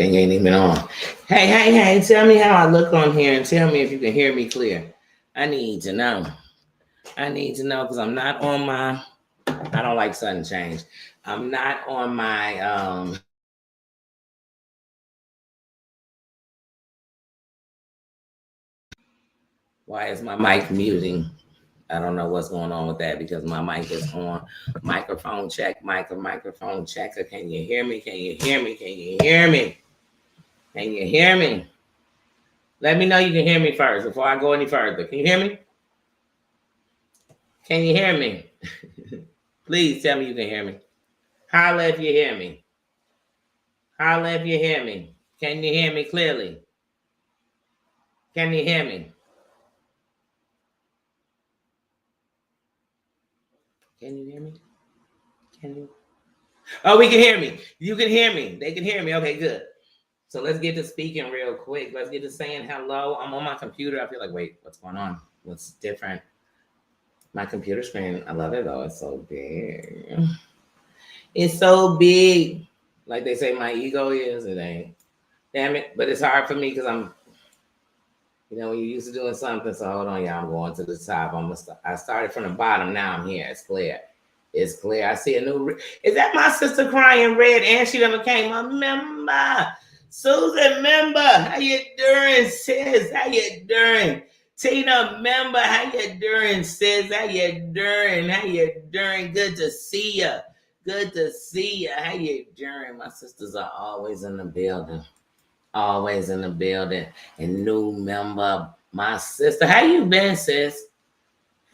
thing ain't even on. Hey, tell me how I look on here and tell me if you can hear me clear. I need to know. Because I'm not on my, I don't like sudden change. I'm not on my, why is my mic muting? I don't know what's going on with that because my mic is on. Microphone check, microphone checker. Can you hear me? Can you hear me? Can you hear me? Can you hear me? Let me know you can hear me first before I go any further. Can you hear me? Can you hear me? Please tell me you can hear me. Holla if you hear me. Holla if you hear me. Can you hear me clearly? Can you hear me? Can you hear me? Can you? Oh, we can hear me. You can hear me. They can hear me. Okay, good. So let's get to speaking real quick. Let's get to saying hello. I'm on my computer. I feel like, wait, what's going on? What's different? My computer screen, I love it though. It's so big. It's so big. Like they say my ego is, it ain't. Damn it. But it's hard for me because I'm, you know, when you're used to doing something. So hold on, y'all. I'm going to the top. I started from the bottom. Now I'm here. It's clear. It's clear. I see a new. Is that my sister crying red? And she never came a member. Susan member, how you doing, sis? How you doing? Tina member, how you doing, sis? How you doing? How you doing? Good to see you. Good to see you. How you doing? My sisters are always in the building. Always in the building. And new member, my sister. How you been, sis?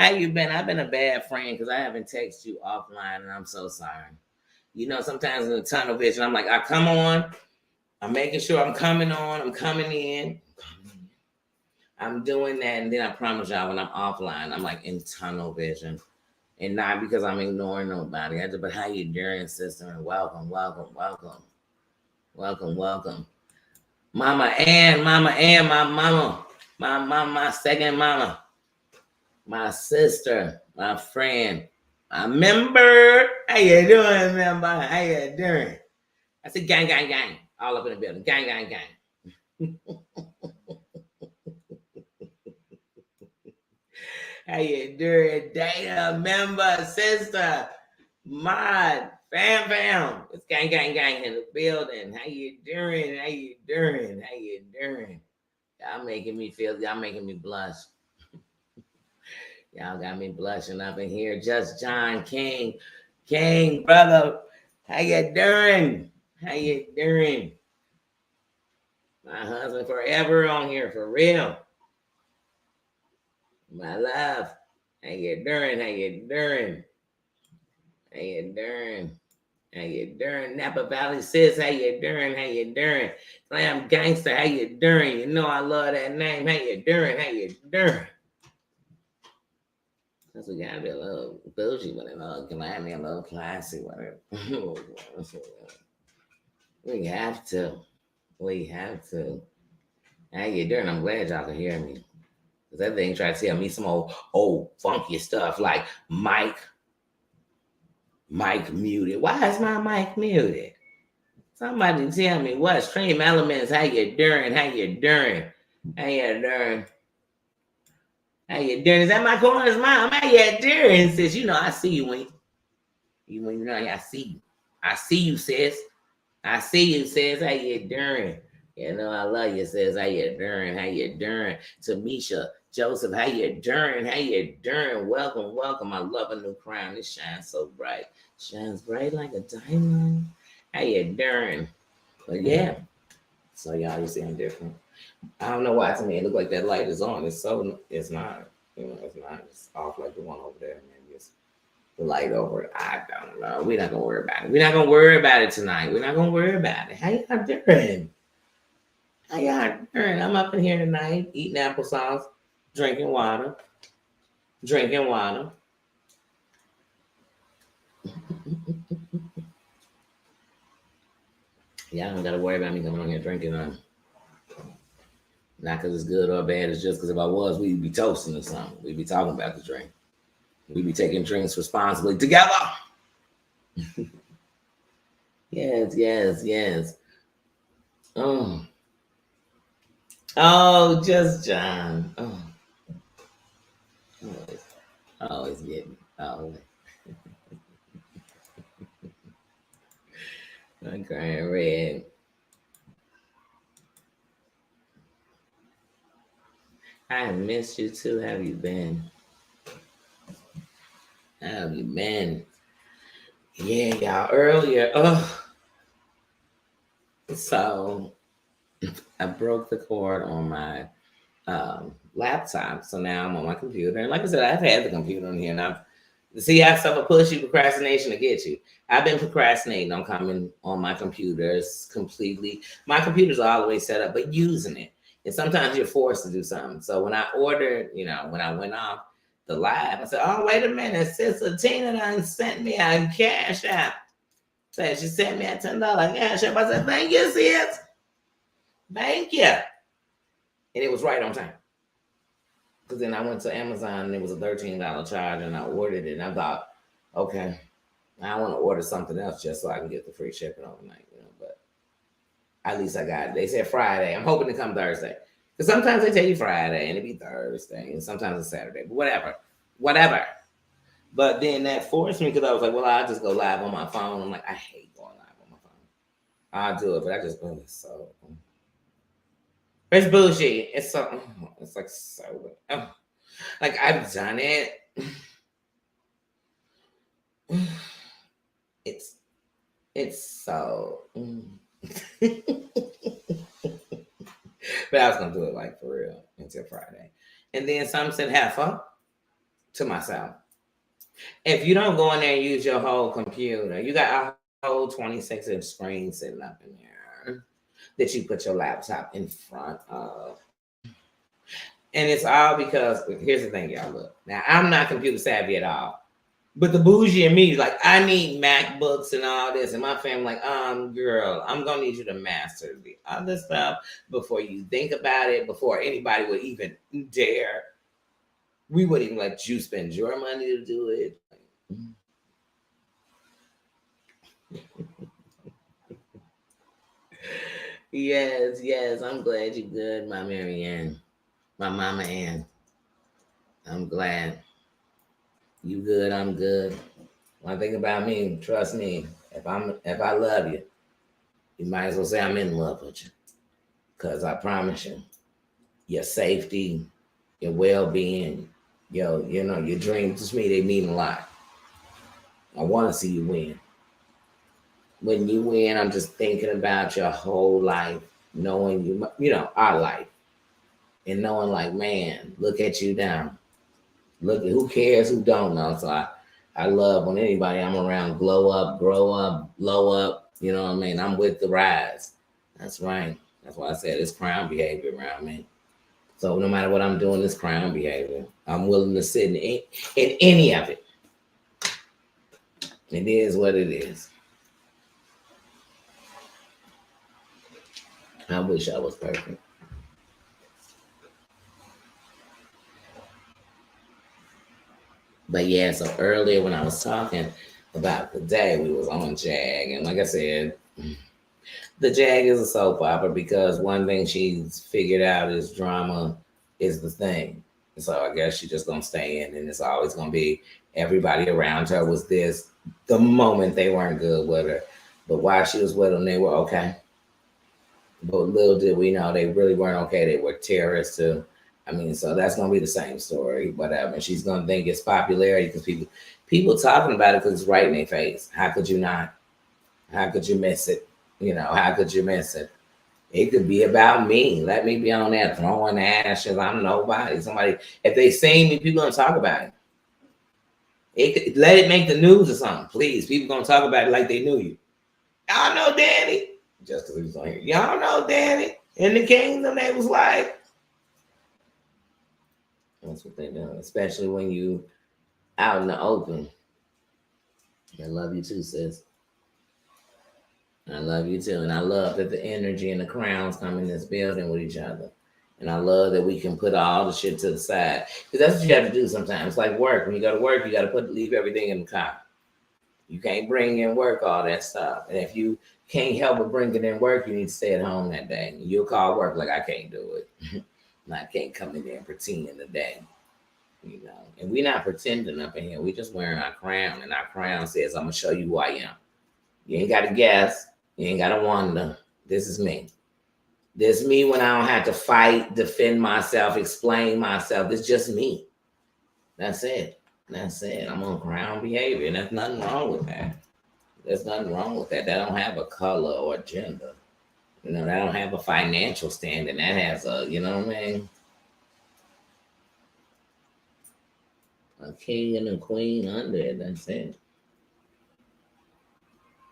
How you been? I've been a bad friend because I haven't texted you offline, and I'm so sorry. You know, sometimes in the tunnel vision, I'm like, I come on. I'm making sure I'm coming on. I'm coming in. I'm doing that, and then I promise y'all, when I'm offline, I'm like in tunnel vision, and not because I'm ignoring nobody. But how you doing, sister? And welcome. Mama Ann, my mama, my second mama, my sister, my friend, my member. How you doing, member? How you doing? I said gang, all up in the building. Gang. How you doing, Dana, member, sister, mod, fam? It's gang in the building. How you doing? Y'all making me blush. Y'all got me blushing up in here. Just John King, brother. How you doing? My husband forever on here, for real. My love. How you doing? Napa Valley sis, how you doing? Slam Gangster, how you doing? You know I love that name. How you doing? Because we gotta be a little bougie with it, a little glammy, a little classy with it. We have to. How you doing? I'm glad y'all can hear me. Because that thing tried to tell me some old funky stuff like Mike muted. Why is my mic muted? Somebody tell me what. Stream Elements, how you doing? Is that my corner's mom? How you doing, sis? You know I see you when you know I see you. I see you, sis. How you doing? You know I love you, sis. How you doing? Tamisha, Joseph, how you doing? Welcome. I love a new crown. It shines so bright. Shines bright like a diamond. How you doing? But yeah. So y'all, you see I'm different. I don't know why to me it look like that light is on. It's not. You know, it's not. It's off like the one over there. Maybe it's the light over it. I don't know. We're not gonna worry about it. We're not gonna worry about it tonight. We're not gonna worry about it. How y'all doing? I'm up in here tonight eating applesauce, drinking water. Y'all don't gotta worry about me coming on here drinking. Not because it's good or bad. It's just because if I was, we'd be toasting or something. We'd be talking about the drink. We'd be taking drinks responsibly together. Yes. Oh, oh, just John. Oh, always get me. Always. I'm crying red. I have missed you too. How have you been? How have you been? Yeah, y'all. Earlier. Oh, so I broke the cord on my laptop. So now I'm on my computer. And like I said, I've had the computer on here and I've see how stuff will push you, procrastination to get you. I've been procrastinating on coming on my computers completely. My computer's always set up, but using it. And sometimes you're forced to do something. So when I ordered, when I went off the live, I said, oh, wait a minute. Sister Tina done sent me a cash app. Said she sent me a $10 cash app. I said, thank you, sis. Thank you. And it was right on time. Because then I went to Amazon and it was a $13 charge and I ordered it. And I thought, okay, I want to order something else just so I can get the free shipping overnight. But at least I got it. They said Friday. I'm hoping to come Thursday. Because sometimes they tell you Friday and it be Thursday. And sometimes it's Saturday. But whatever. But then that forced me because I was like, well, I'll just go live on my phone. I'm like, I hate going live on my phone. I'll do it, but I just, it's so... It's bullshit. It's so, it's like so, like I've done it. It's so, but I was gonna do it like for real until Friday. And then some said have fun to myself. If you don't go in there and use your whole computer, you got a whole 26-inch screen sitting up in there that you put your laptop in front of. And it's all because, here's the thing, y'all, look. Now, I'm not computer savvy at all. But the bougie in me, like, I need MacBooks and all this. And my family, like, girl, I'm going to need you to master the other stuff before you think about it, before anybody would even dare. We wouldn't even let you spend your money to do it. Yes, I'm glad you're good, my Mary Ann. My mama Ann. I'm glad. You good, I'm good. One thing about me, trust me, if I love you, you might as well say I'm in love with you. Cause I promise you, your safety, your well-being, your dreams to me, they mean a lot. I wanna see you win. When you win, I'm just thinking about your whole life, knowing our life. And knowing like, man, look at you now. Look at who cares, who don't know. So I love when anybody I'm around glow up, grow up, blow up. You know what I mean? I'm with the rise. That's right. That's why I said it's crown behavior around me. So no matter what I'm doing, this crown behavior. I'm willing to sit in any of it. It is what it is. I wish I was perfect. But yeah, so earlier when I was talking about the day, we was on Jag. And like I said, the Jag is a soap opera because one thing she's figured out is drama is the thing. So I guess she's just going to stay in and it's always going to be everybody around her was this the moment they weren't good with her. But while she was with them, they were okay. But little did we know they really weren't okay. They were terrorists too. I mean, so that's gonna be the same story, whatever. And she's gonna think it's popularity because people talking about it because it's right in their face. How could you not? How could you miss it? How could you miss it? It could be about me. Let me be on that throwing ashes. I'm nobody. Somebody, if they see me, people gonna talk about it. Let it make the news or something, please. People gonna talk about it like they knew you. Y'all know Danny. Just because he was on here. Y'all know Danny. In the kingdom, they was like. That's what they do, especially when you out in the open. I love you too, sis. I love you too. And I love that the energy and the crowns come in this building with each other. And I love that we can put all the shit to the side. Because that's what you have to do sometimes. It's like work. When you go to work, you got to leave everything in the car. You can't bring in work, all that stuff. And if you can't help but bring it in work, you need to stay at home that day. You'll call work like I can't do it. I can't come in there and pretend today. You know, and we're not pretending up in here. We just wearing our crown, and our crown says, I'm gonna show you who I am. You ain't gotta guess, you ain't gotta wonder. This is me. This is me when I don't have to fight, defend myself, explain myself. It's just me. That's it. That's it. I'm on crown behavior, and there's nothing wrong with that. There's nothing wrong with that. That don't have a color or a gender. You know, that don't have a financial standing. That has a, you know what I mean? A king and a queen under it. That's it.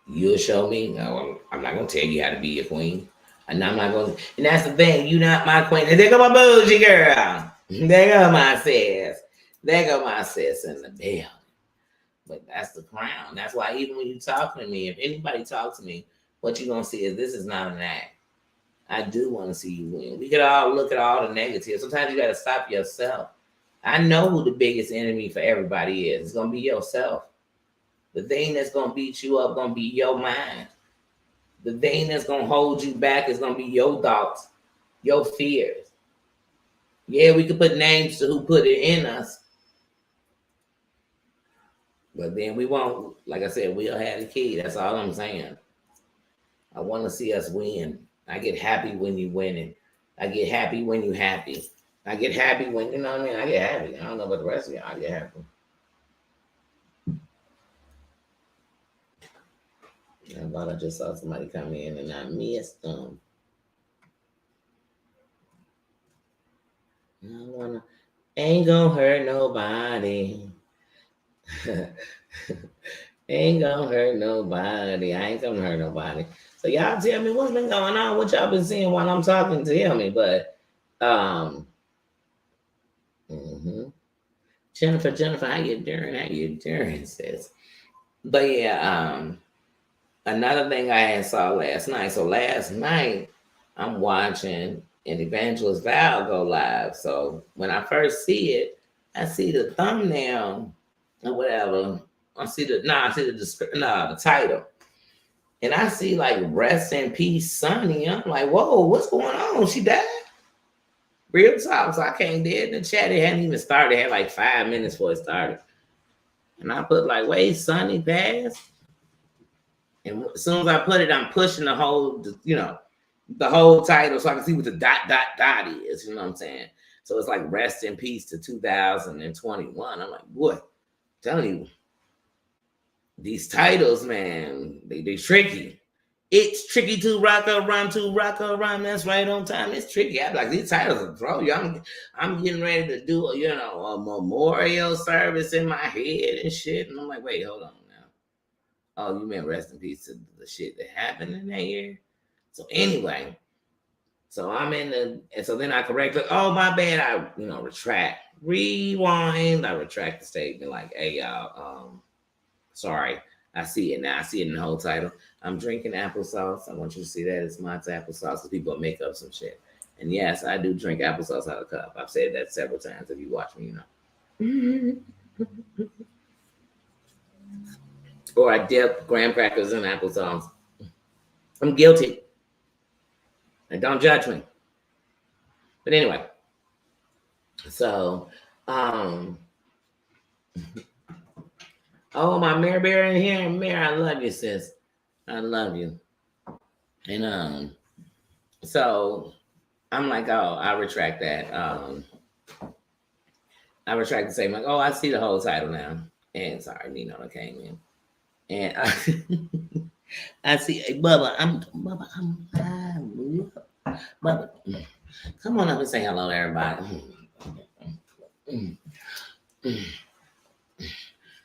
You'll show me. No, I'm not gonna tell you how to be a queen, and I'm not gonna. And that's the thing. You're not my queen. And there go my bougie girl. There go my sis. There go my sis in the building. But that's the crown. That's why even when you talk to me, if anybody talks to me, what you're gonna see is this is not an act. I do want to see you win. We could all look at all the negatives. Sometimes you gotta stop yourself. I know who the biggest enemy for everybody is. It's gonna be yourself. The thing that's gonna beat you up gonna be your mind. The thing that's gonna hold you back is gonna be your thoughts, your fears. Yeah, we could put names to who put it in us, but then we won't. Like I said, we'll have the key. That's all I'm saying. I want to see us win. I get happy when you winning. I get happy when you happy. I get happy when, you know what I mean? I get happy. I don't know about the rest of y'all. I get happy. I thought I just saw somebody come in and I missed them. Ain't gonna hurt nobody. Ain't gonna hurt nobody. I ain't gonna hurt nobody. So y'all tell me what's been going on, what y'all been seeing while I'm talking. Tell me, but Jennifer, how you doing, sis? But yeah, another thing I had saw last night. So last night I'm watching an Evangelist Val go live. So when I first see it, I see the thumbnail or whatever. I see the title. And I see like rest in peace, Sonny. I'm like, whoa, what's going on? She died? Real talk. So I came there in the chat. It hadn't even started. It had like 5 minutes before it started. And I put like, wait, Sonny passed? And as soon as I put it, I'm pushing the whole, you know, the whole title so I can see what the ... is. You know what I'm saying? So it's like rest in peace to 2021. I'm like, boy, I'm telling you, these titles, man, they tricky. It's tricky to rock a rhyme. That's right on time. It's tricky. I'm like, these titles are throw you. I'm getting ready to do a memorial service in my head and shit. And I'm like, wait, hold on now. Oh, you meant rest in peace to the shit that happened in that year? So anyway, so I'm in and so then I correct it. Oh, my bad. I, rewind. I retract the statement like, hey, y'all, sorry. I see it now. I see it in the whole title. I'm drinking applesauce. I want you to see that. It's my applesauce because people make up some shit. And yes, I do drink applesauce out of a cup. I've said that several times. If you watch me, you know. Or I dip graham crackers in applesauce. I'm guilty. And don't judge me. But anyway. So, oh, my Mary Bear in here. Mary, I love you, sis. I love you. And so I'm like, oh, I retract that. I retract the statement. Like, oh, I see the whole title now. And sorry, Nino that came in. And I see, hey, Bubba, I'm live. Bubba, come on up and say hello to everybody.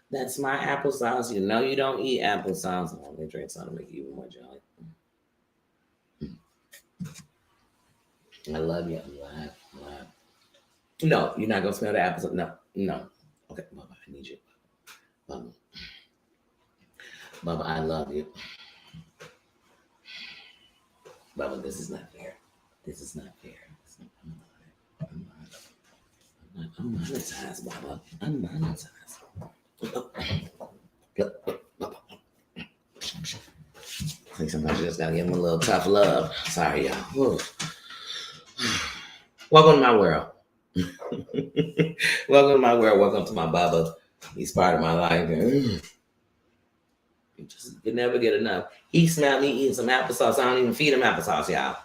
That's my applesauce. You know you don't eat applesauce. Let me drink something to make you even more jelly. I love you. I'm live. No, you're not gonna smell the applesauce. No. Okay, Bubba, I need you. Bubba, I love you. Bubba, this is not fair. This is not fair. I'm monetized, Bubba. I'm monetized. think sometimes you just gotta give them a little tough love. Sorry, y'all. Woo. Welcome to my world. Welcome to my world. Welcome to my Baba. He's part of my life. You just can never get enough. He smelled me eating some applesauce. I don't even feed him applesauce, y'all.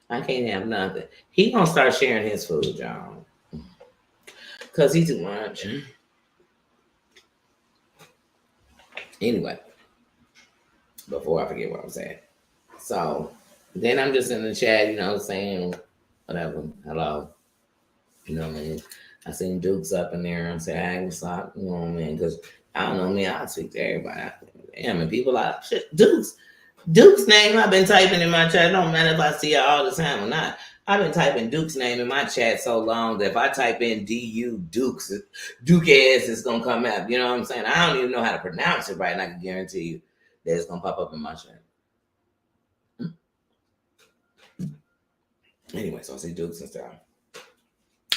I can't have nothing. He gonna start sharing his food, y'all. Cause he's too much. Anyway, before I forget what I'm saying. So then I'm just in the chat, saying whatever. Hello. You know what I mean? I seen Duke's up in there and say, hey, what's up? You know what I mean? Because I don't know me, I speak to everybody. Damn, and people like, shit, Duke's name I've been typing in my chat. It don't matter if I see it all the time or not. I've been typing Duke's name in my chat so long that if I type in DU Duke's, Duke ass is gonna come up. You know what I'm saying? I don't even know how to pronounce it right, and I can guarantee you that it's gonna pop up in my chat. Anyway, so I see Duke's and stuff.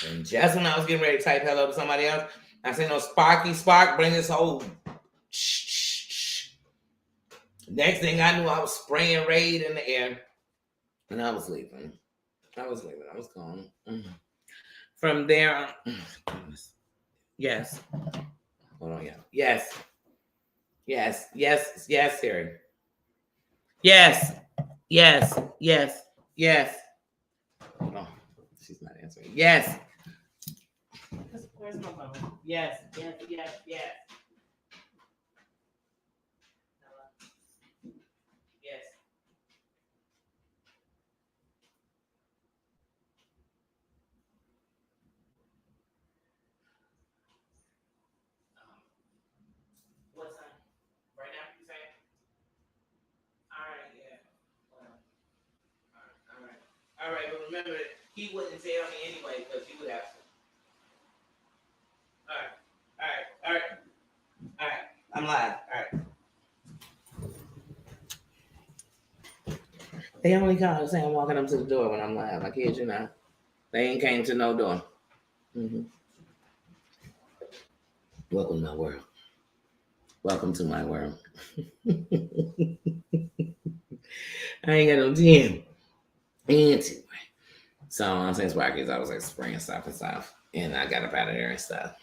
And just when I was getting ready to type hello to somebody else, I seen no Spark bring this whole next thing I knew, I was spraying Raid in the air, and I was leaving. I was gone. From there, yes. Hold on, y'all. Yes, Siri. Yes. Hold on. She's not answering. Yes. Where's my phone? Yes. Yes. What's that? Right now, you saying? All right, yeah. All right, but remember, he wouldn't tell me anyway because he would have to. All right. I'm live. All right. They only call saying I'm walking up to the door when I'm live. I kid you not. They ain't came to no door. Mm-hmm. Welcome to my world. Welcome to my world. I ain't got no gym. Anyway. So I'm saying Sparkies, I was like spraying stuff. And I got up out of there and stuff.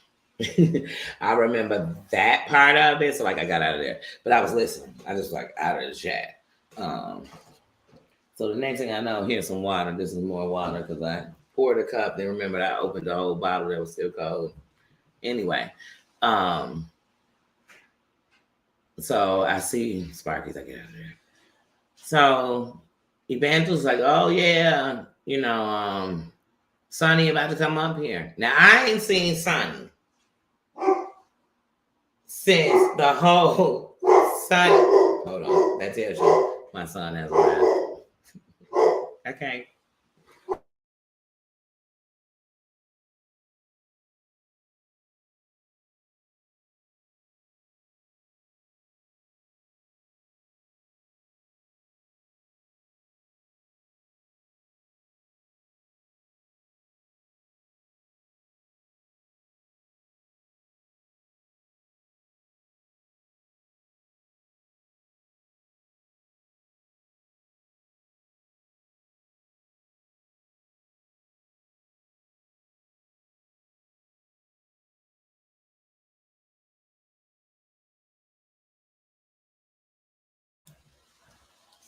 I remember that part of it. So like I got out of there. But I was listening. I just like out of the chat. So the next thing I know, here's some water. This is more water because I poured a cup. Then remember I opened the whole bottle that was still cold. Anyway. So I see Sparkies, I get out of there. So Evangel's like, oh yeah, Sonny about to come up here. Now I ain't seen Sonny since the whole Sonny. Hold on, that tells you my son has arrived. Okay.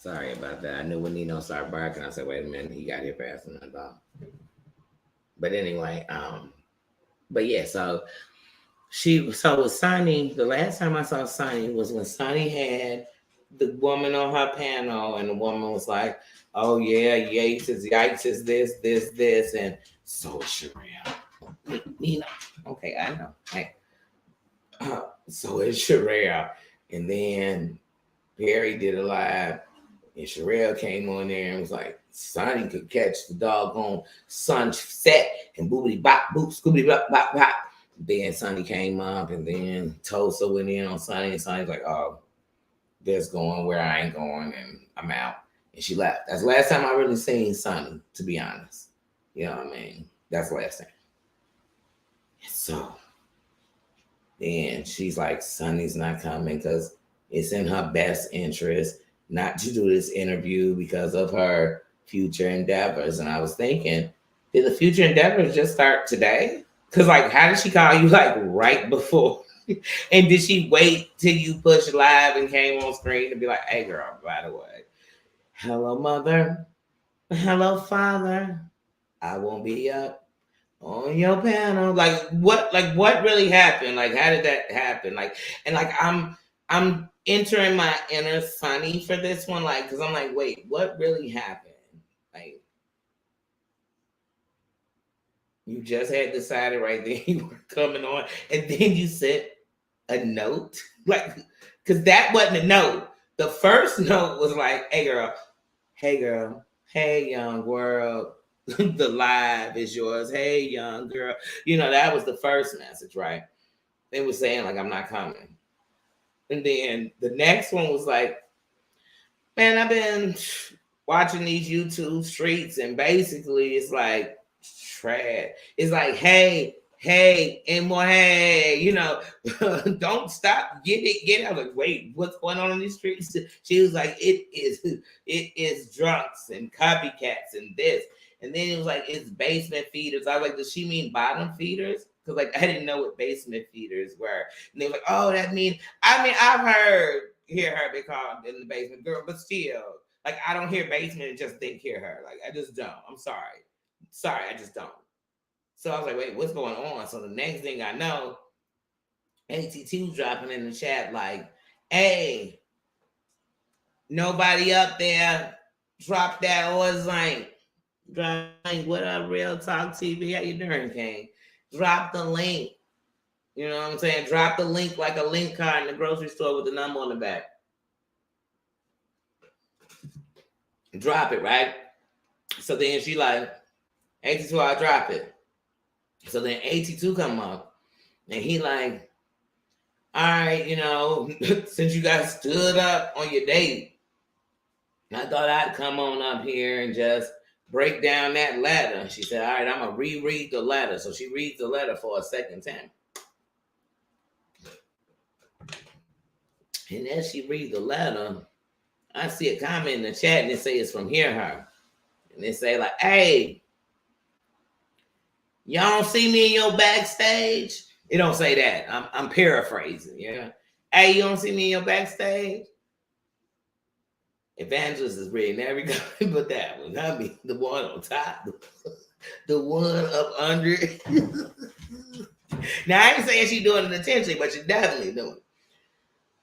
Sorry about that. I knew when Nino started barking, I said, wait a minute, he got here faster than I thought. But anyway, but yeah, so with Sonny, the last time I saw Sonny was when Sonny had the woman on her panel, and the woman was like, oh yeah, yikes is this, and so is Sherelle. Okay, I know. Hey. So is Sherelle. And then Perry did a live, and Sherelle came on there and was like, Sonny could catch the doggone sunset and boobity bop boop scoobity bop bop bop. Then Sonny came up, and then Tulsa went in on Sonny, and Sonny's like, oh, there's going where I ain't going, and I'm out. And she left. That's the last time I really seen Sonny, to be honest. You know what I mean? That's the last time. So then she's like, Sonny's not coming because it's in her best interest not to do this interview because of her future endeavors. And I was thinking, did the future endeavors just start today? Because, like, how did she call you, like, right before? And did she wait till you pushed live and came on screen to be like, hey, girl, by the way, hello, mother. Hello, father. I won't be up on your panel. Like what really happened? Like, how did that happen? Like, and like I'm entering my inner Sunny for this one, like, because I'm like, wait, what really happened? Like, you just had decided right then you were coming on, and then you sent a note, like, because that wasn't a note. The first note was like, hey girl, hey young world, the live is yours. Hey young girl, that was the first message, right? They were saying like, I'm not coming, and then the next one was like, man, I've been watching these YouTube streets, and basically it's like trash. It's like, hey, and more, hey, don't stop, get out. Like, wait, what's going on in these streets? She was like, it is drunks and copycats and this. And then it was like, it's basement feeders. I was like, does she mean bottom feeders? Because, like, I didn't know what basement feeders were. And they were like, oh, that means, I've hear her be called in the basement girl, but still, like, I don't hear basement and just think hear her. Like, I just don't. I'm sorry. I just don't. So I was like, wait, what's going on? So the next thing I know, AT2 dropping in the chat like, hey, nobody up there, drop that Ozank. What up, Real Talk TV? How you doing, King? Drop the link. You know what I'm saying? Drop the link like a link card in the grocery store with the number on the back. Drop it, right? So then she like, AT2, I'll drop it. So then AT2 come up and he like, all right, since you guys stood up on your date, I thought I'd come on up here and just break down that letter. She said, all right, I'm going to reread the letter. So she reads the letter for a second time. And as she reads the letter, I see a comment in the chat and it says it's from Hear Her. And they say like, hey, y'all don't see me in your backstage? It don't say that. I'm paraphrasing, yeah. Hey, you don't see me in your backstage? Evangelist is reading every comment but that one. I mean, the one on top, the one up under. Now, I ain't saying she's doing it intentionally, but she's definitely doing it.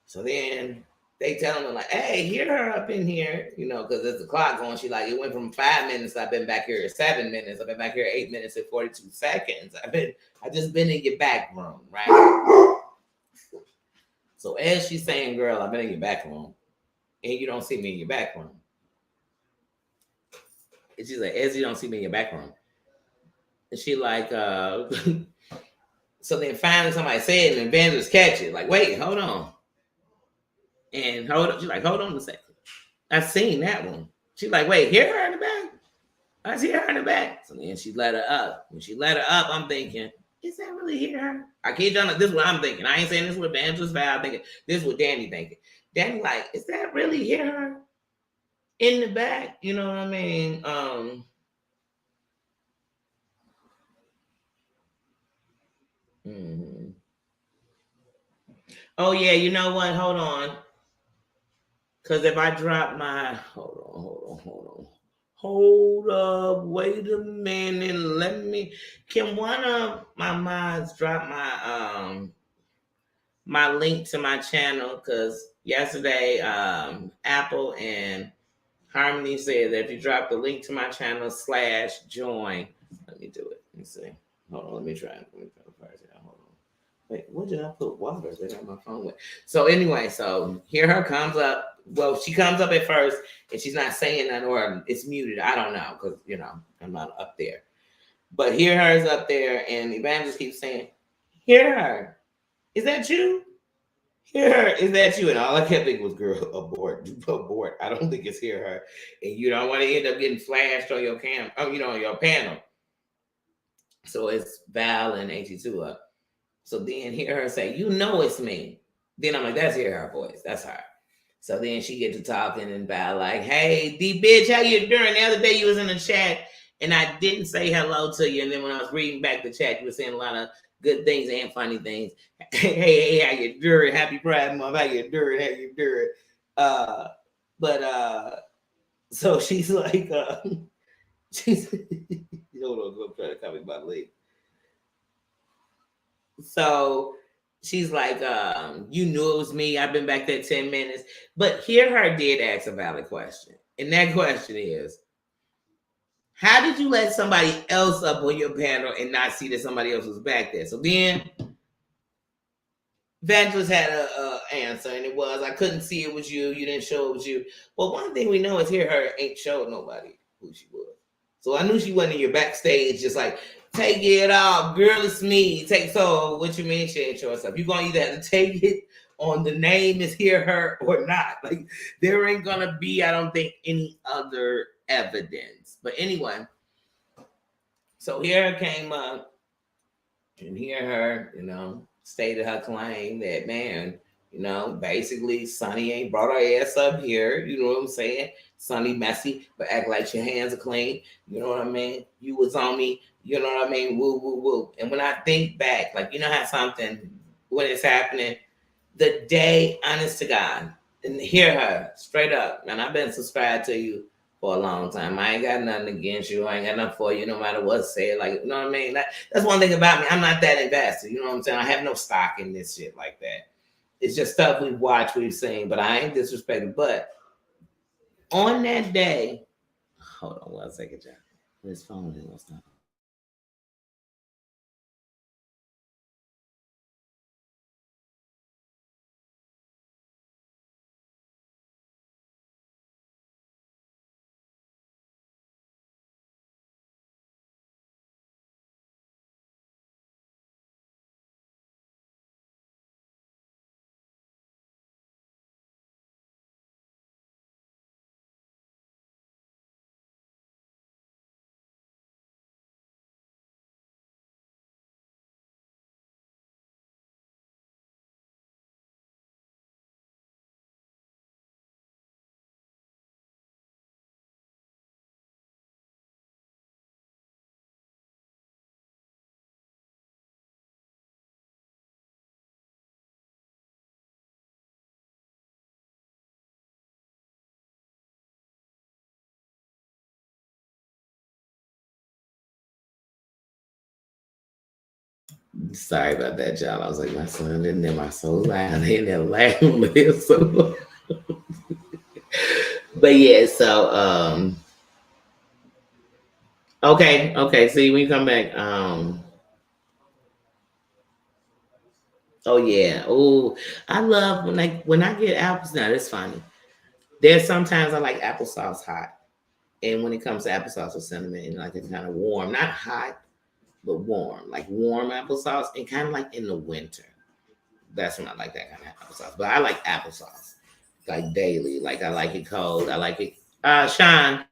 So then they tell them like, hey, hear her up in here, because there's the clock going. She like, it went from 5 minutes. I've been back here 7 minutes. I've been back here 8 minutes and 42 seconds. I just been in your back room, right? So as she's saying, girl, I've been in your back room, and you don't see me in your back room. And she's like, as you don't see me in your back room. And she like, so then finally somebody said, and Evangelist catch it. Like, wait, hold on. And she's like, hold on a second. I've seen that one. She's like, wait, hear her in the back? I see her in the back. So then she let her up. When she let her up, I'm thinking, is that really hear her? I kid you not, this is what I'm thinking. I ain't saying this is what Evangelist Val thinking. This is what Danny thinking. Danny like, is that really hear her in the back? You know what I mean? Oh yeah, you know what? Hold on. Because if I drop my, hold up, wait a minute, can one of my mods drop my link to my channel? Because yesterday, Apple and Harmony said that if you drop the link to my channel /join, let me do it. Let me see. Hold on, let me try it. Hold on. Wait, what did I put water? They got my phone with. So anyway, so here her comes up. Well, she comes up at first and she's not saying that, or it's muted. I don't know, because I'm not up there. But here her is up there, and Evangelist keeps saying, hear her. Is that you? Hear her. Is that you? And all I kept thinking was, girl, abort. I don't think it's hear her. And you don't want to end up getting flashed on your on your panel. So it's Val and AT2 up. So then hear her say, it's me. Then I'm like, that's her voice. That's her. So then she get to talking and about like, hey, D bitch, how you doing? The other day you was in the chat and I didn't say hello to you. And then when I was reading back the chat, you were saying a lot of good things and funny things. Hey, how you doing? Happy Pride Month. How you doing? How you doing? So she's like, she's hold on, I'm trying to copy my leg. So she's like, you knew it was me. I've been back there 10 minutes. But here her did ask a valid question. And that question is, how did you let somebody else up on your panel and not see that somebody else was back there? So then Evangelist had a answer, and it was, I couldn't see it was you. You didn't show it was you. Well, one thing we know is here her ain't showed nobody who she was. So I knew she wasn't in your backstage just like, take it off, girl, it's me. So what you mean she ain't showing stuff? You're going to either have to take it on the name is here her or not. Like, there ain't going to be, I don't think, any other evidence. But anyway, so here her came up, and here her, stated her claim that, man, basically Sonny ain't brought her ass up here. You know what I'm saying? Sonny messy, but act like your hands are clean. You know what I mean? You was on me. You know what I mean? Woo, woo, woo. And when I think back, like, how something, when it's happening, the day, honest to God, and hear her straight up, and I've been subscribed to you for a long time. I ain't got nothing against you. I ain't got nothing for you, no matter what's said. Like, you know what I mean? That's one thing about me. I'm not that invested. You know what I'm saying? I have no stock in this shit like that. It's just stuff we've watched, we've seen, but I ain't disrespected. But on that day, hold on 1 second, John. His phone didn't want to stop. Sorry about that, y'all. I was like, my son didn't hear my so loud. They didn't laugh so long. But yeah, so okay. See, when you come back, oh yeah. Oh, I love when I get apples. Now that's funny. There's sometimes I like applesauce hot. And when it comes to applesauce with cinnamon, like it's kind of warm, not hot, but warm, like warm applesauce, and kind of like in the winter. That's when I like that kind of applesauce. But I like applesauce like daily. Like I like it cold. I like it. Sean.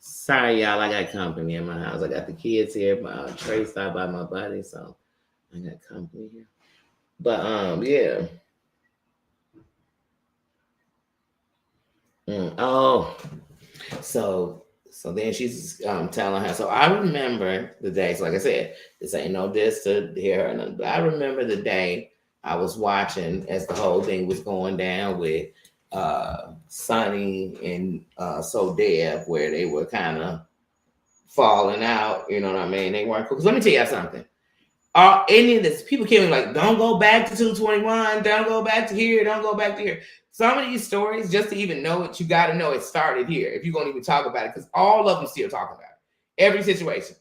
Sorry, y'all. I got company in my house. I got the kids here. My Trey stopped by my buddy, so I got company here. But yeah. Oh, so then she's telling her. So I remember the day. So like I said, this ain't no diss to hear her, nothing, but I remember the day I was watching as the whole thing was going down with Sonny and So Deb, where they were kind of falling out. You know what I mean? They weren't cool. Because let me tell you something. Any of this, people keep like, don't go back to 221, don't go back to here, don't go back to here. Some of these stories, just to even know it, you got to know it started here if you're going to even talk about it, because all of them still talking about it. Every situation.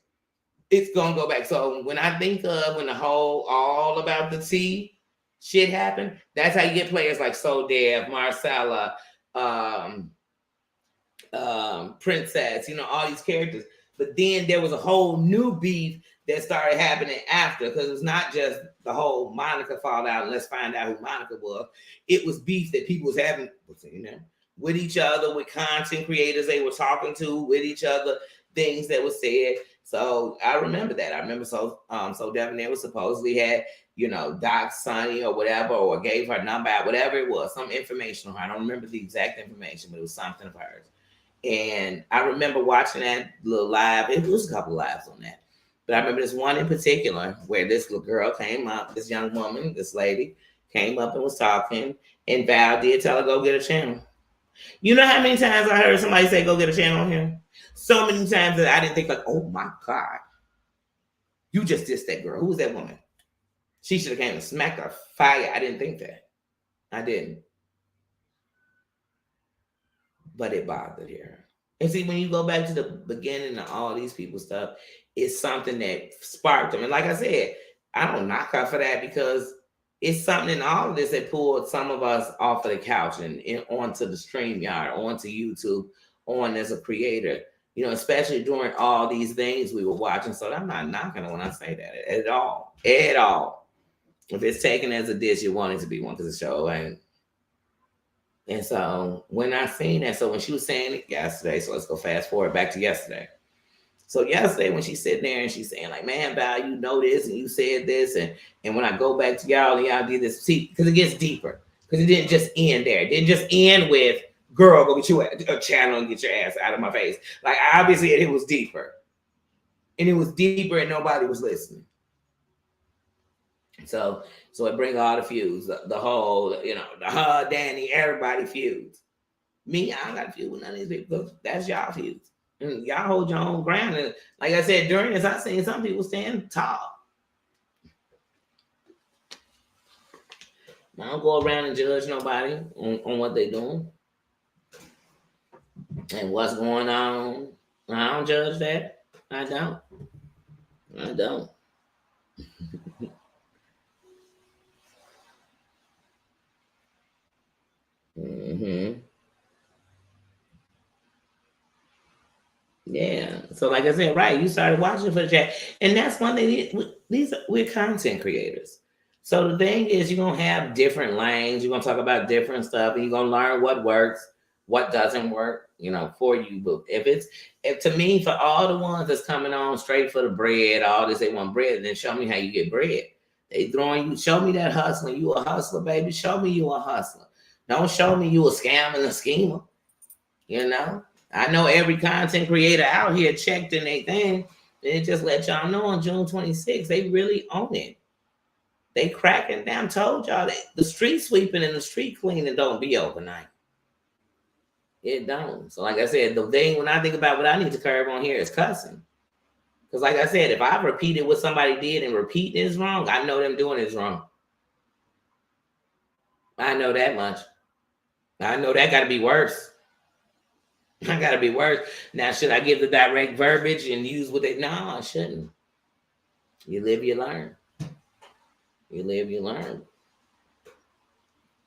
it's gonna go back. So when I think of when the whole all about the tea shit happened, that's how you get players like So Dev, Marcella, um, Princess, all these characters. But then there was a whole new beef that started happening after, because it's not just the whole Monica fallout and let's find out who Monica was. It was beef that people was having, with each other, with content creators they were talking to, with each other, things that were said. So I remember that. I remember So Debonair was supposedly had, Doc Sonny or whatever, or gave her number out, whatever it was, some information on her. I don't remember the exact information, but it was something of hers. And I remember watching that little live. It was a couple lives on that. But I remember this one in particular where this little girl came up, this young woman, this lady came up and was talking, and Val did tell her, go get a channel. You know how many times I heard somebody say, go get a channel on here? So many times that I didn't think like, oh my God, you just dissed that girl. Who was that woman? She should have came and smacked her fire. I didn't think that. I didn't. But it bothered her. And see, when you go back to the beginning of all these people's stuff, it's something that sparked them. And like I said, I don't knock her for that, because it's something in all of this that pulled some of us off of the couch and onto the StreamYard, onto YouTube, on as a creator, especially during all these things we were watching. So I'm not knocking her when I say that at all. At all. If it's taken as a dish, you want it to be one, because the show ain't. And so when I seen that, so when she was saying it yesterday, so let's go fast forward back to yesterday. So yesterday when she's sitting there and she's saying like, man, Val, you know this and you said this. And when I go back to y'all and y'all did this, see, because it gets deeper. Because it didn't just end there. It didn't just end with, girl, go get you a channel and get your ass out of my face. Like, obviously it was deeper. And it was deeper and nobody was listening. So it brings all the feuds, the whole, the Danny, everybody feuds. Me, I don't got to feud with none of these people. That's y'all feuds. And y'all hold your own ground. And like I said, during this, I seen some people stand tall. I don't go around and judge nobody on what they're doing and what's going on. I don't judge that. I don't. Mm-hmm. Yeah. So like I said, right, you started watching for the chat. And that's one thing, we're content creators. So the thing is, you're going to have different lanes. You're going to talk about different stuff, and you're going to learn what works, what doesn't work, for you. But if to me, for all the ones that's coming on straight for the bread, all this, they want bread, then show me how you get bread. They throwing you, show me that hustling. You a hustler, baby. Show me you a hustler. Don't show me you a scam and a schemer. I know every content creator out here checked in their thing. And it just let y'all know on June 26th, they really own it. They cracking down. Told y'all that the street sweeping and the street cleaning don't be overnight. It don't. So like I said, the thing when I think about what I need to curb on here is cussing. Because like I said, if I repeated what somebody did and repeating is wrong, I know them doing is wrong. I know that much. I know that got to be worse. I got to be worse. Now, should I give the direct verbiage and use what they... No, I shouldn't. You live, you learn. You live, you learn.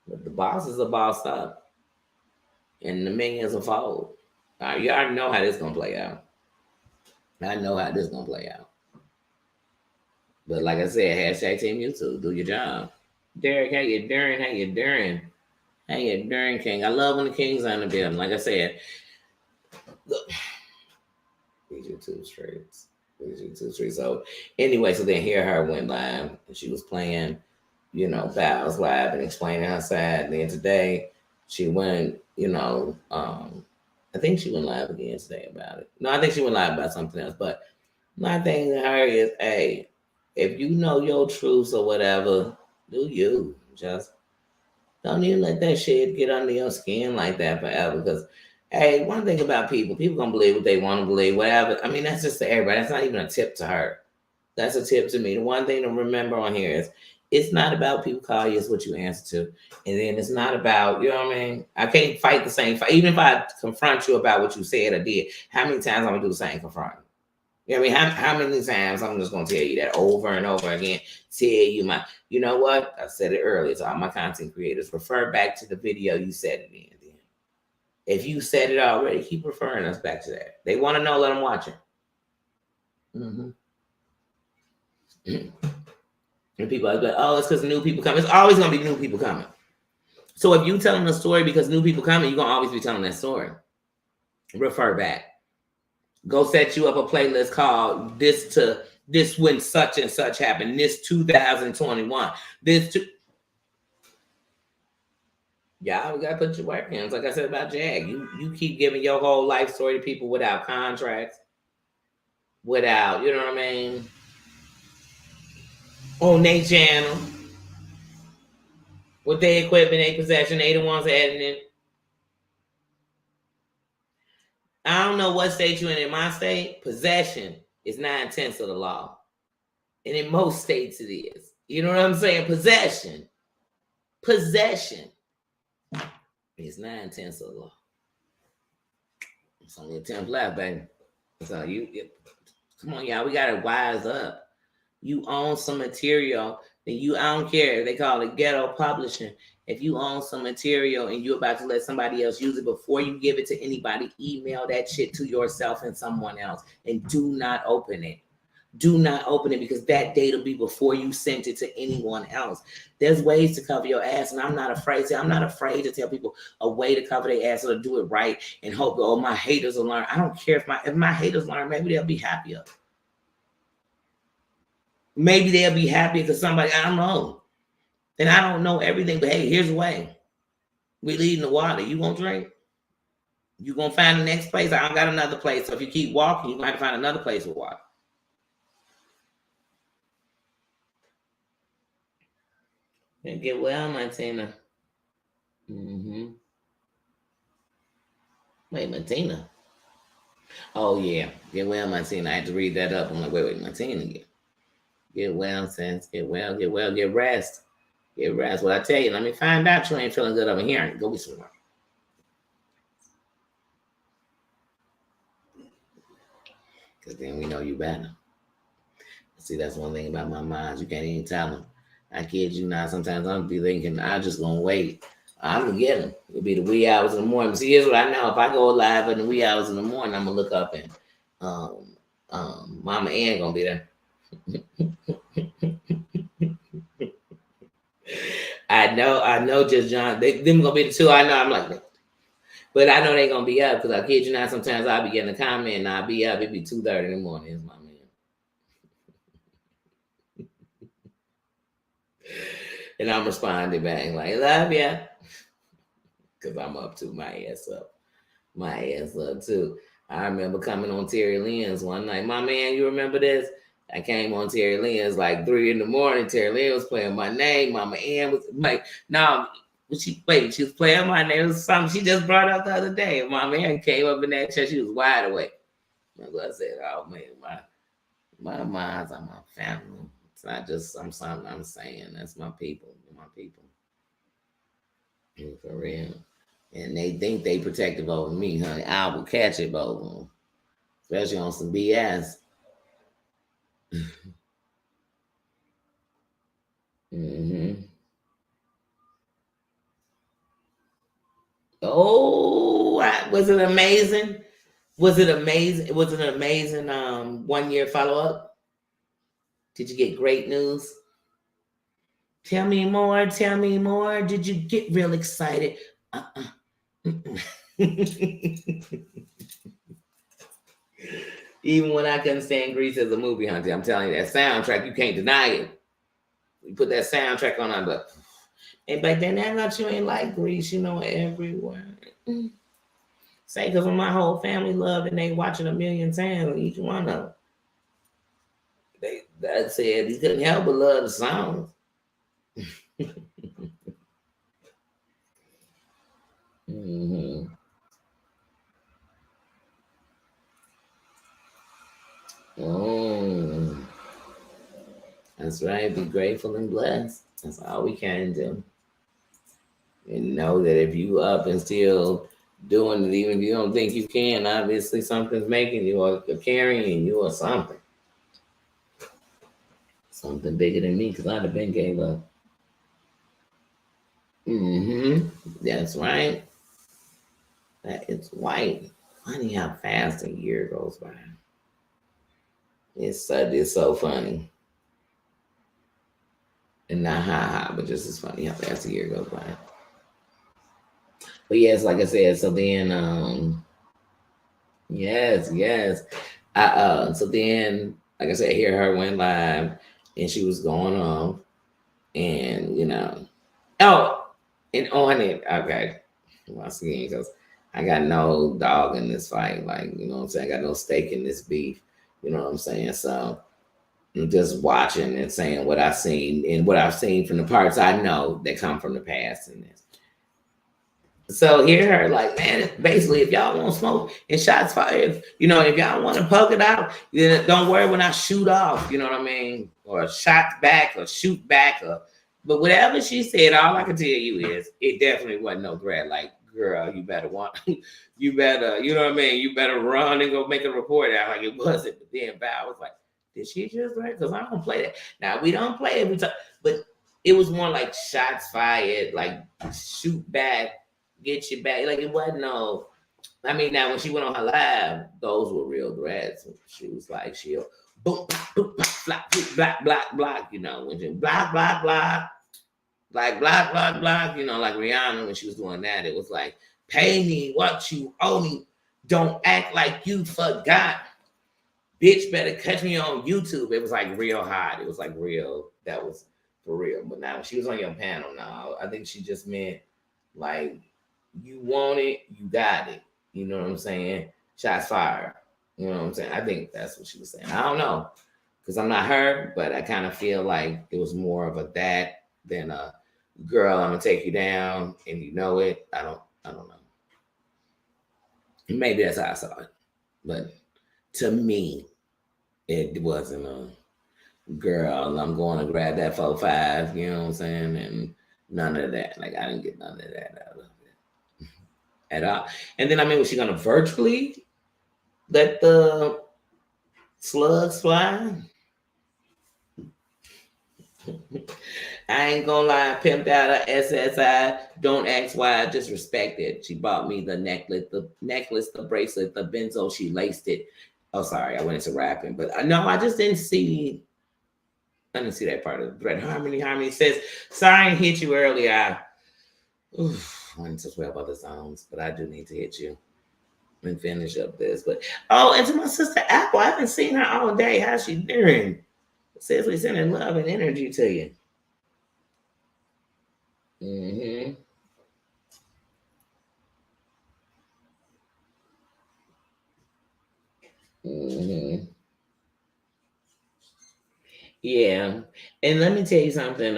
But the boss is a boss up. And the minions will fold. You already know how this going to play out. I know how this going to play out. But like I said, hashtag Team YouTube. Do your job. Derek, how you doing? How you doing? How you doing, King? I love when the King's on the building. Like I said... Look, these are two streets. So anyway, so then here her went live and she was playing, Val's live and explaining her side. And then today she went, I think she went live again today about it. No, I think she went live about something else. But my thing to her is, hey, if you know your truths or whatever, do you. Just don't even let that shit get under your skin like that forever. Because hey, one thing about people gonna believe what they want to believe, whatever. I mean, that's just to everybody. That's not even a tip to her. That's a tip to me. The one thing to remember on here is it's not about people call you, it's what you answer to. And then it's not about, you know what I mean? I can't fight the same fight. Even if I confront you about what you said or did, how many times I'm gonna do the same confront? I mean, how many times I'm just gonna tell you that over and over again? Tell you know what? I said it earlier to all my content creators. Refer back to the video you said it in. Then, if you said it already, keep referring us back to that. They want to know, let them watch it. And people are like, oh, it's because new people come. It's always gonna be new people coming. So if you telling a story because new people coming, you're gonna always be telling that story. Refer back. Go set you up a playlist called this when such and such happened. This 2021. Y'all, we gotta put your work in. Like I said about Jag, you keep giving your whole life story to people without contracts, without, you know what I mean, on their channel, with their equipment, their possession, they the ones editing. I don't know what state you're in my state, possession is 9/10 of the law. And in most states it is. You know what I'm saying? Possession is 9/10 of the law. It's only a 10th left, baby. So come on, y'all, we gotta wise up. You own some material, then I don't care. They call it ghetto publishing. If you own some material and you're about to let somebody else use it, before you give it to anybody, email that shit to yourself and someone else. And do not open it. Do not open it, because that date will be before you sent it to anyone else. There's ways to cover your ass, and I'm not afraid to tell people a way to cover their ass or to do it right and hope, oh, my haters will learn. I don't care if my haters learn, maybe they'll be happier. Maybe they'll be happy because somebody, I don't know. And I don't know everything, but hey, here's the way. We leading the water. You gonna drink? You gonna find the next place? I don't got another place. So if you keep walking, you might find another place with water. And get well, Martina. Wait, Martina. Oh yeah, get well, Martina. I had to read that up. I'm like, wait, Martina again. Get well, sense. Get well, get rest. Get rest. What I tell you, let me find out you ain't feeling good over here. Go get some work. Because then we know you better. See, that's one thing about my mind. You can't even tell them. I kid you not. Sometimes I'm be thinking, I'm just going to wait. I'm going to get them. It'll be the wee hours in the morning. See, here's what I know. If I go live in the wee hours in the morning, I'm going to look up and Mama Ann going to be there. I know just John. Them going to be the two I know. I'm like, but I know they going to be up, because I kid you not. Sometimes I'll be getting a comment and I'll be up. It'll be 2:30 in the morning. It's my man. And I'm responding back like, love ya. Because I'm up too. My ass up too. I remember coming on Terry Lynn's one night. My man, you remember this? I came on Terry Lynn's like 3 in the morning. Terry Lynn was playing my name. Mama Ann was like, no, she was playing my name. It was something she just brought up the other day. Mama Ann came up in that chair. She was wide awake. I said, oh man, my minds are my family. It's not just something I'm saying. That's my people. For real. And they think they protective over me, honey. I will catch it over them. Especially on some BS. Oh, was it amazing? Was it amazing? Was it an amazing 1 year follow-up? Did you get great news? Tell me more. Did you get real excited? Even when I couldn't stand Skreetz as a movie, hunter, I'm telling you, that soundtrack, you can't deny it. You put that soundtrack on, I'm like, and back then, I thought you ain't like Skreetz, you know, everywhere. Say, because when my whole family loved and they watching 1,000,000 times, each one of them. That said, he couldn't help but love the songs. Oh, that's right. Be grateful and blessed. That's all we can do. And know that if you up and still doing it, even if you don't think you can. Obviously, something's making you or carrying you or something. Something bigger than me, because I'd have been gave up. That's right. That it's white. Funny how fast a year goes by. It's so funny. And not ha, but just as funny how fast a year goes by. But yes, like I said, so then yes. So then, like I said, here her went live and she was going on and and on it, okay. Once again, because I got no dog in this fight, like, you know what I'm saying? I got no stake in this beef, you know what I'm saying? So I'm just watching and saying what I've seen and what I've seen from the parts I know that come from the past in this. So hear her like, man, basically, if y'all want smoke and shots fired, if y'all want to poke it out, then don't worry when I shoot off, you know what I mean? Or shots back or shoot back but whatever she said, all I can tell you is it definitely wasn't no threat. Like, girl, you better you better, you know what I mean? You better run and go make a report out like it wasn't. But then Val was like, did she just threat? Because I don't play that. Now we don't play every time, but it was more like shots fired, like shoot back, get you back. Like it wasn't no. I mean, now when she went on her live, those were real threats. She was like, she'll boom, boom, block, block, block, block. When she block, block, block, like block, block, block. Like Rihanna when she was doing that, it was like, pay me what you owe me. Don't act like you forgot. Bitch, better catch me on YouTube. It was like real hot. It was like real. That was for real. But now when she was on your panel, now I think she just meant like, you want it, you got it. You know what I'm saying? Shots fired. You know what I'm saying? I think that's what she was saying. I don't know, because I'm not her, but I kind of feel like it was more of a that than a girl, I'm gonna take you down and you know it. I don't know. Maybe that's how I saw it. But to me, it wasn't a girl, I'm going to grab that 4-5, you know what I'm saying? And none of that. Like I didn't get none of that out of it at all. And then was she gonna virtually let the slugs fly? I ain't gonna lie, pimped out a SSI. Don't ask why, I just respect it. She bought me the necklace, the bracelet, the benzo, she laced it. Oh, sorry, I went into rapping, but no, I just didn't see. I didn't see that part of the thread. Harmony says, sorry I hit you earlier. I wanted to 12 other songs, but I do need to hit you and finish up this. But and to my sister Apple, I haven't seen her all day. How's she doing? Says we sending love and energy to you. Yeah. And let me tell you something.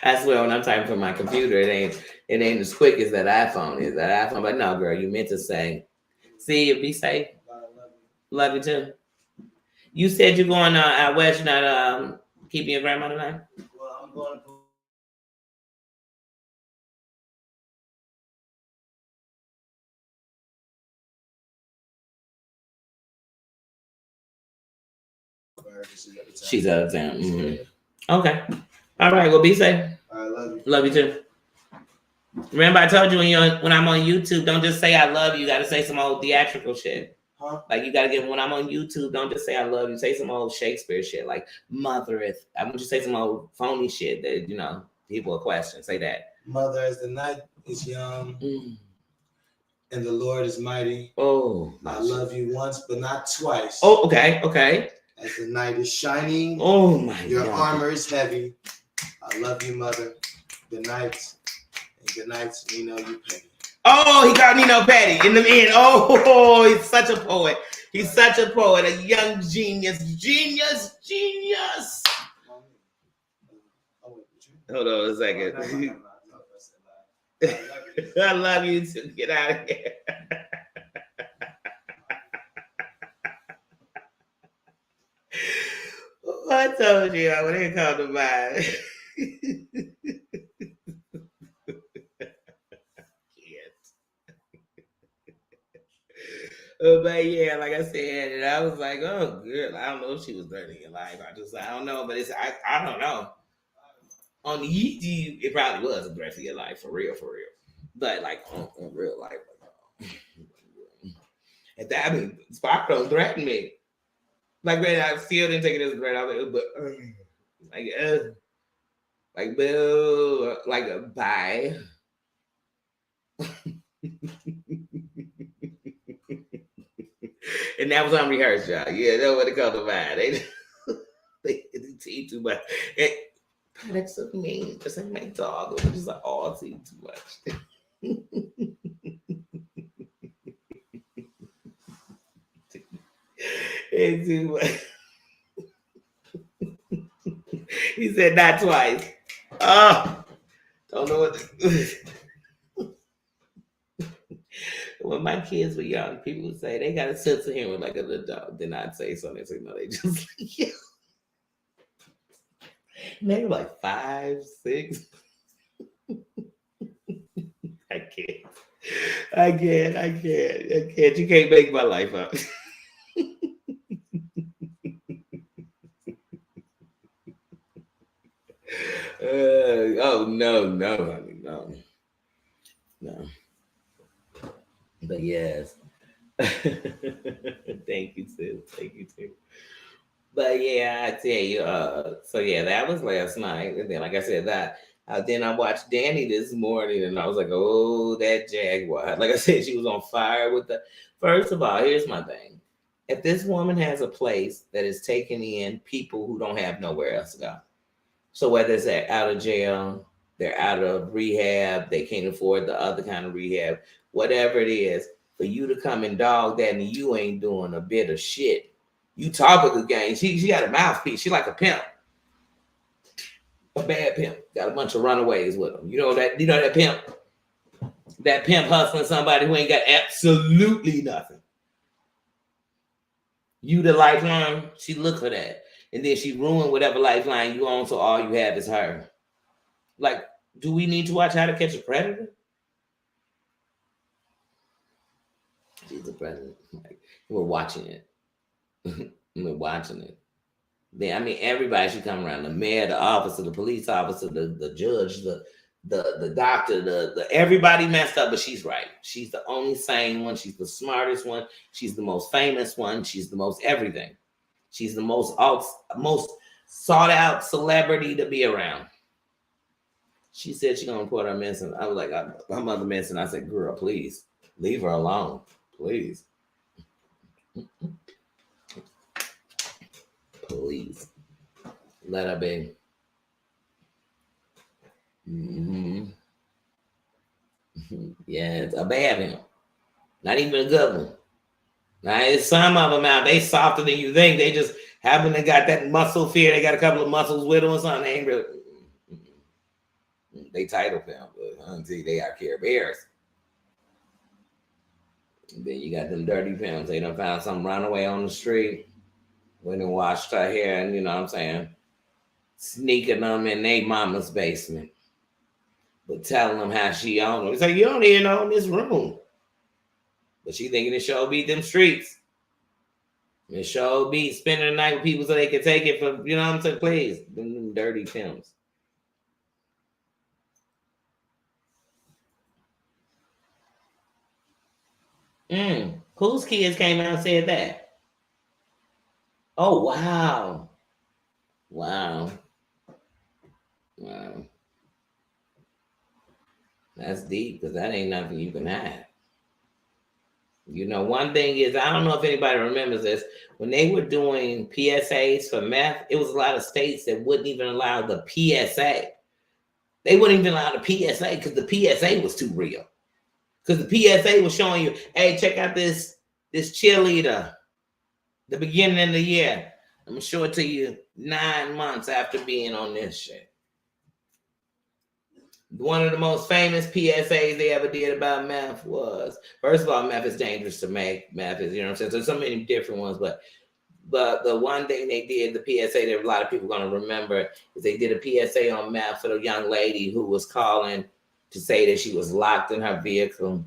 I swear when I'm typing from my computer, it ain't as quick as that iPhone is. That iPhone, but no, girl, you meant to say, see you, be safe. Love you too. You said you're going out west, you're not keeping your grandma tonight? Well, I'm going to she's out of town. Okay. All right. Well, be safe. I love you. Love you too. Remember, I told you when I'm on YouTube, don't just say I love you. You got to say some old theatrical shit. Huh? Like you got to get when I'm on YouTube, don't just say I love you. Say some old Shakespeare shit like mothereth. I want you to say some old phony shit that people will question. Say that. Mother, as the night is young. And the Lord is mighty. Oh, I love you once, but not twice. Oh, okay. As the night is shining. Oh my God. Your armor is heavy. I love you, mother. Good night. And good night, Nino, you petty. Oh, he got Nino Petty in the end. Oh, he's such a poet. He's such a poet, a young genius. Hold on a second. I love you too. Get out of here. I told you when it come to mine. Yes. But yeah, like I said, and I was like, oh, girl, I don't know if she was threatening your life. I don't know, but I don't know. On the YouTube, it probably was a threat to your life, for real, for real. But like on real life, at that, I mean, Spock don't threaten me. Like, man, I still didn't take it as a threat. I was like, boo, like a bye. And that was unrehearsed, y'all. Yeah, that's what they call the bye. They eat too much. That's what mean. Just like my dog, which is like, oh, it's eating too much. It's too much. He said not twice. Oh, don't know what to when my kids were young, people would say they got a sense of humor like an adult. Then I'd say something. So, no, they just yeah. They were like 5, 6. I can't. You can't make my life up. Oh no, honey, no. But yes. Thank you too. But yeah, I tell you, so yeah, that was last night. And then like I said, then I watched Danny this morning and I was like, oh, that Jaguar. Like I said, she was on fire with the first of all, here's my thing. If this woman has a place that is taking in people who don't have nowhere else to go. So whether it's out of jail, they're out of rehab, they can't afford the other kind of rehab, whatever it is, for you to come and dog that and you ain't doing a bit of shit. You talk a good game. She got a mouthpiece. She like a pimp. A bad pimp. Got a bunch of runaways with them. You know that pimp? That pimp hustling somebody who ain't got absolutely nothing. You the lifeline, she look for that. And then she ruined whatever lifeline you own, so all you have is her. Like, do we need to watch How to Catch a Predator? She's a predator. Like, we're watching it. We're watching it. Then, I mean, everybody should come around. The mayor, the officer, the police officer, the judge, the doctor, the everybody messed up, but she's right. She's the only sane one. She's the smartest one. She's the most famous one. She's the most everything. She's the most sought out celebrity to be around. She said she's gonna report her missing. I was like, her mother missing. I said, girl, please leave her alone, please. Please let her be. Mm-hmm. Yeah, it's a bad one. Not even a good one. Now, it's some of them out. They softer than you think. They just happen to got that muscle fear. They got a couple of muscles with them or something. They ain't really. They title film, but until they got Care Bears. And then you got them dirty films. They done found some runaway on the street. Went and washed her hair, and you know what I'm saying, sneaking them in their mama's basement, but telling them how she owned them. It's like, you don't even own this room. But she thinking it show beat them streets. It show beat spending the night with people so they can take it for, you know what I'm saying? Please, them dirty films. Whose kids came out and said that? Oh, wow. Wow. That's deep because that ain't nothing you can hide. You know, one thing is, I don't know if anybody remembers this. When they were doing PSAs for meth, it was a lot of states that wouldn't even allow the PSA. They wouldn't even allow the PSA because the PSA was too real. Because the PSA was showing you, hey, check out this cheerleader. The beginning of the year. I'm going to show it to you 9 months after being on this shit. One of the most famous PSAs they ever did about meth was, first of all, meth is dangerous to make. Meth is, you know what I'm saying? There's so many different ones, but But the one thing they did, the PSA that a lot of people are going to remember, is they did a PSA on map for the young lady who was calling to say that she was locked in her vehicle,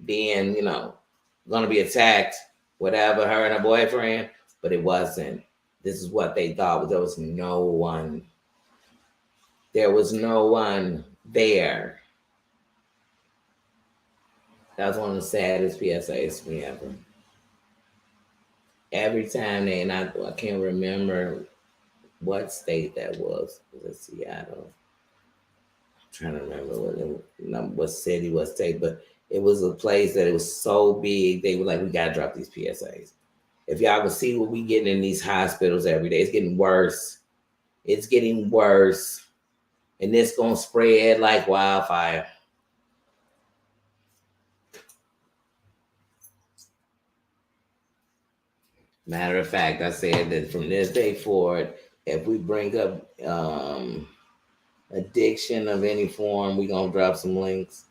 being, going to be attacked, whatever, her and her boyfriend. But it wasn't. This is what they thought. There was no one. There was no one there. That was one of the saddest PSAs we ever. Every time they, and I can't remember what state that was. Was it Seattle? I'm trying to remember what city, what state, but it was a place that it was so big. They were like, we gotta drop these PSAs. If y'all can see what we getting in these hospitals every day, it's getting worse. It's getting worse, and it's gonna spread like wildfire. Matter of fact, I said that from this day forward, if we bring up addiction of any form, we gonna drop some links.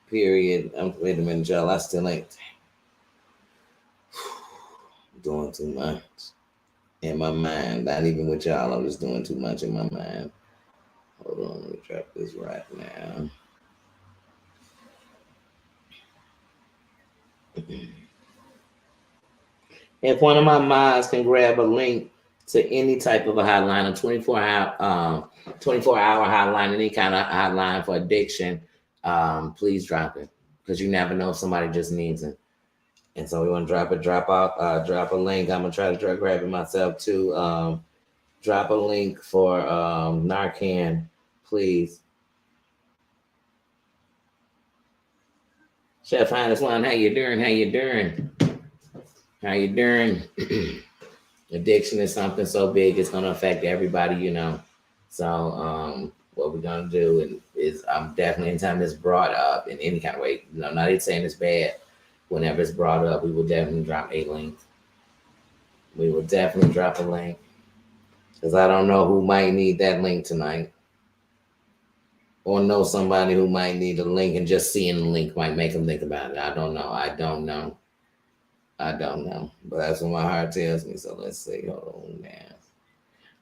Period. Wait a minute, Joe. I still ain't doing too much in my mind. Not even with y'all. I'm just doing too much in my mind. Hold on, let me drop this right now. If one of my mods can grab a link to any type of a hotline, a 24-hour hotline, any kind of hotline for addiction, please drop it, because you never know if somebody just needs it. And so we want to drop a link. I'm gonna try to grab it myself too. Drop a link for Narcan, please. Chef Highness One, how you doing? How you doing? How you doing? Addiction is something so big, it's gonna affect everybody, So what we're gonna do is definitely, anytime it's brought up in any kind of way, not even saying it's bad. Whenever it's brought up, we will definitely drop a link. We will definitely drop a link, because I don't know who might need that link tonight, or know somebody who might need a link, and just seeing the link might make them think about it. I don't know. But that's what my heart tells me. So let's see. Hold on now.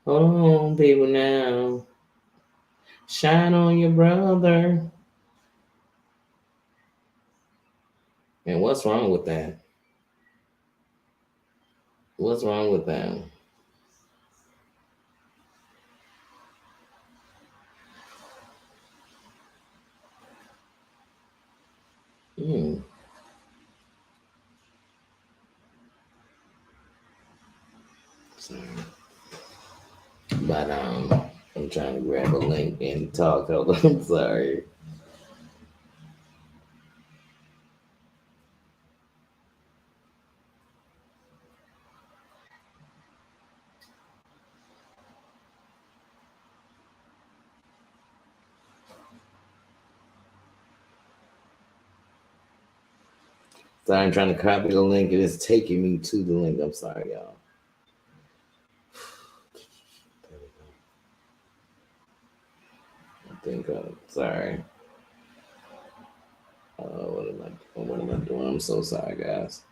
Hold on, people now. Shine on your brother. And what's wrong with that? What's wrong with that? Sorry. But I'm trying to grab a link and talk. Hold on. I'm sorry. Sorry, I'm trying to copy the link and it's taking me to the link. I'm sorry, y'all. I think sorry. What am I doing? I'm so sorry, guys.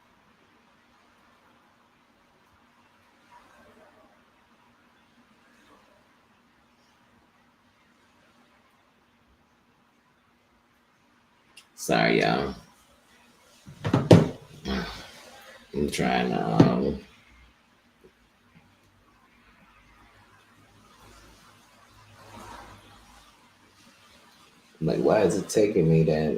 Sorry, y'all. I'm trying to why is it taking me that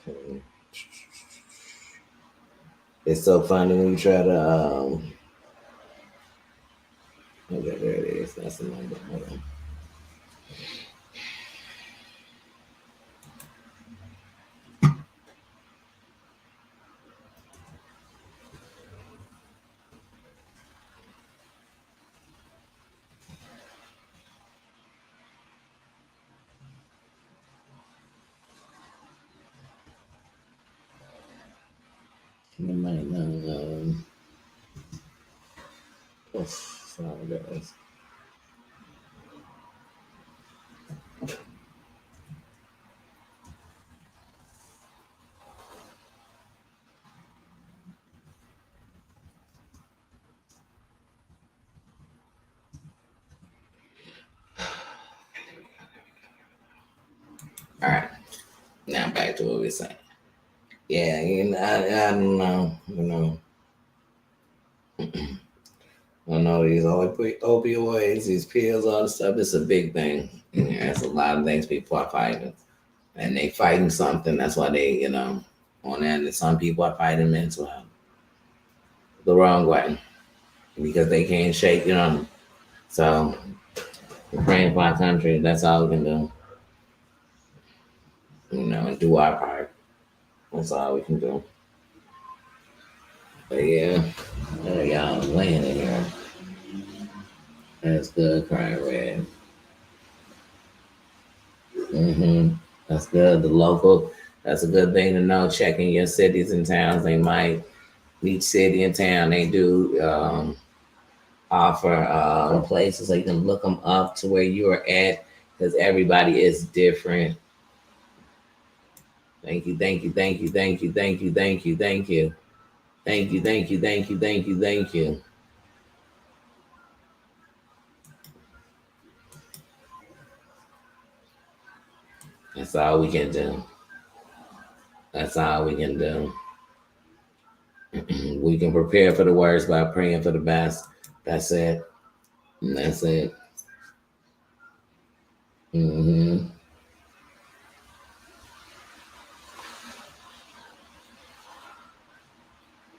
okay. It's so funny when you try to okay, there it is. That's the number. Hold on. You might not sorry guys. to what we're saying. Yeah, I don't know. I know these opioids, these pills, all this stuff. It's a big thing. There's a lot of things people are fighting, and they fighting something. That's why they, on that. And some people are fighting mental health the wrong way because they can't shake, So we're praying for our country. That's all we can do, and do our part. That's all we can do. But yeah, y'all laying in here. That's good, crying red. That's good. The local. That's a good thing to know. Checking your cities and towns. They might, each city and town, they do offer places so you can look them up to where you are at, because everybody is different. Thank you. Thank you. Thank you. Thank you. Thank you. Thank you. Thank you. Thank you. Thank you. Thank you. Thank you. Thank you. That's all we can do. That's all we can do. We can prepare for the worst by praying for the best. That's it. That's it.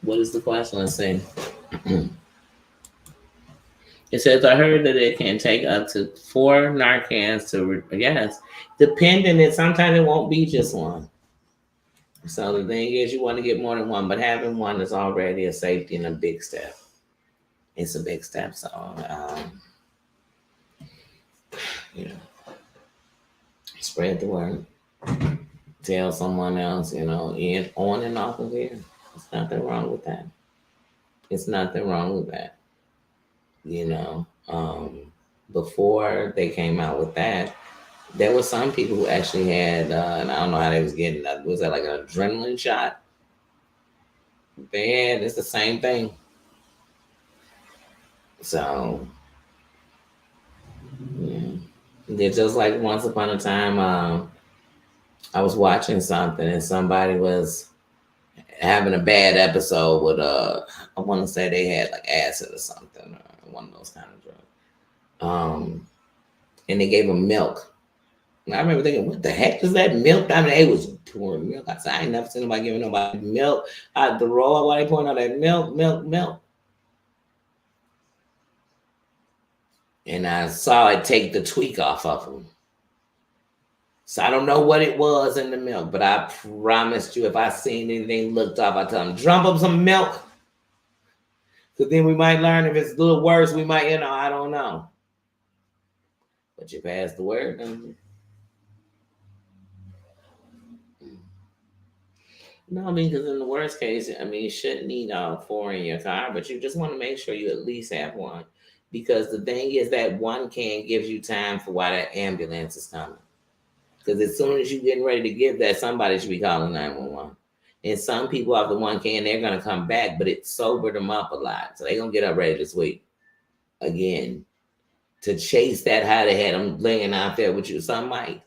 What is the question? Let's see. It says, I heard that it can take up to 4 Narcans to, yes, depending, and sometimes it won't be just one. So the thing is, you want to get more than one, but having one is already a safety and a big step. It's a big step. So, spread the word. Tell someone else, in, on and off of here. There's nothing wrong with that. It's nothing wrong with that. Before they came out with that, there were some people who actually had, and I don't know how they was getting that. Was that like an adrenaline shot? They had, it's the same thing. So, yeah. They're just like once upon a time, I was watching something and somebody was having a bad episode with, I want to say they had like acid or something, or one of those kind of drugs. And they gave them milk. And I remember thinking, what the heck is that milk? I mean, they was pouring milk. I said, I ain't never seen nobody giving nobody milk out the roll. Why they pouring out that milk? And I saw it take the tweak off of them. So I don't know what it was in the milk, but I promised you if I seen anything looked up, I tell them, drum up some milk. Because then we might learn if it's a little worse, we might, I don't know. But you passed the word, don't you? No, because in the worst case, you shouldn't need all 4 in your car, but you just want to make sure you at least have one. Because the thing is that one can gives you time for why that ambulance is coming. Because as soon as you're getting ready to give that, somebody should be calling 911. And some people off the one can, they're going to come back, but it sobered them up a lot. So they're going to get up ready this week again to chase that high they had them laying out there with you. Some might.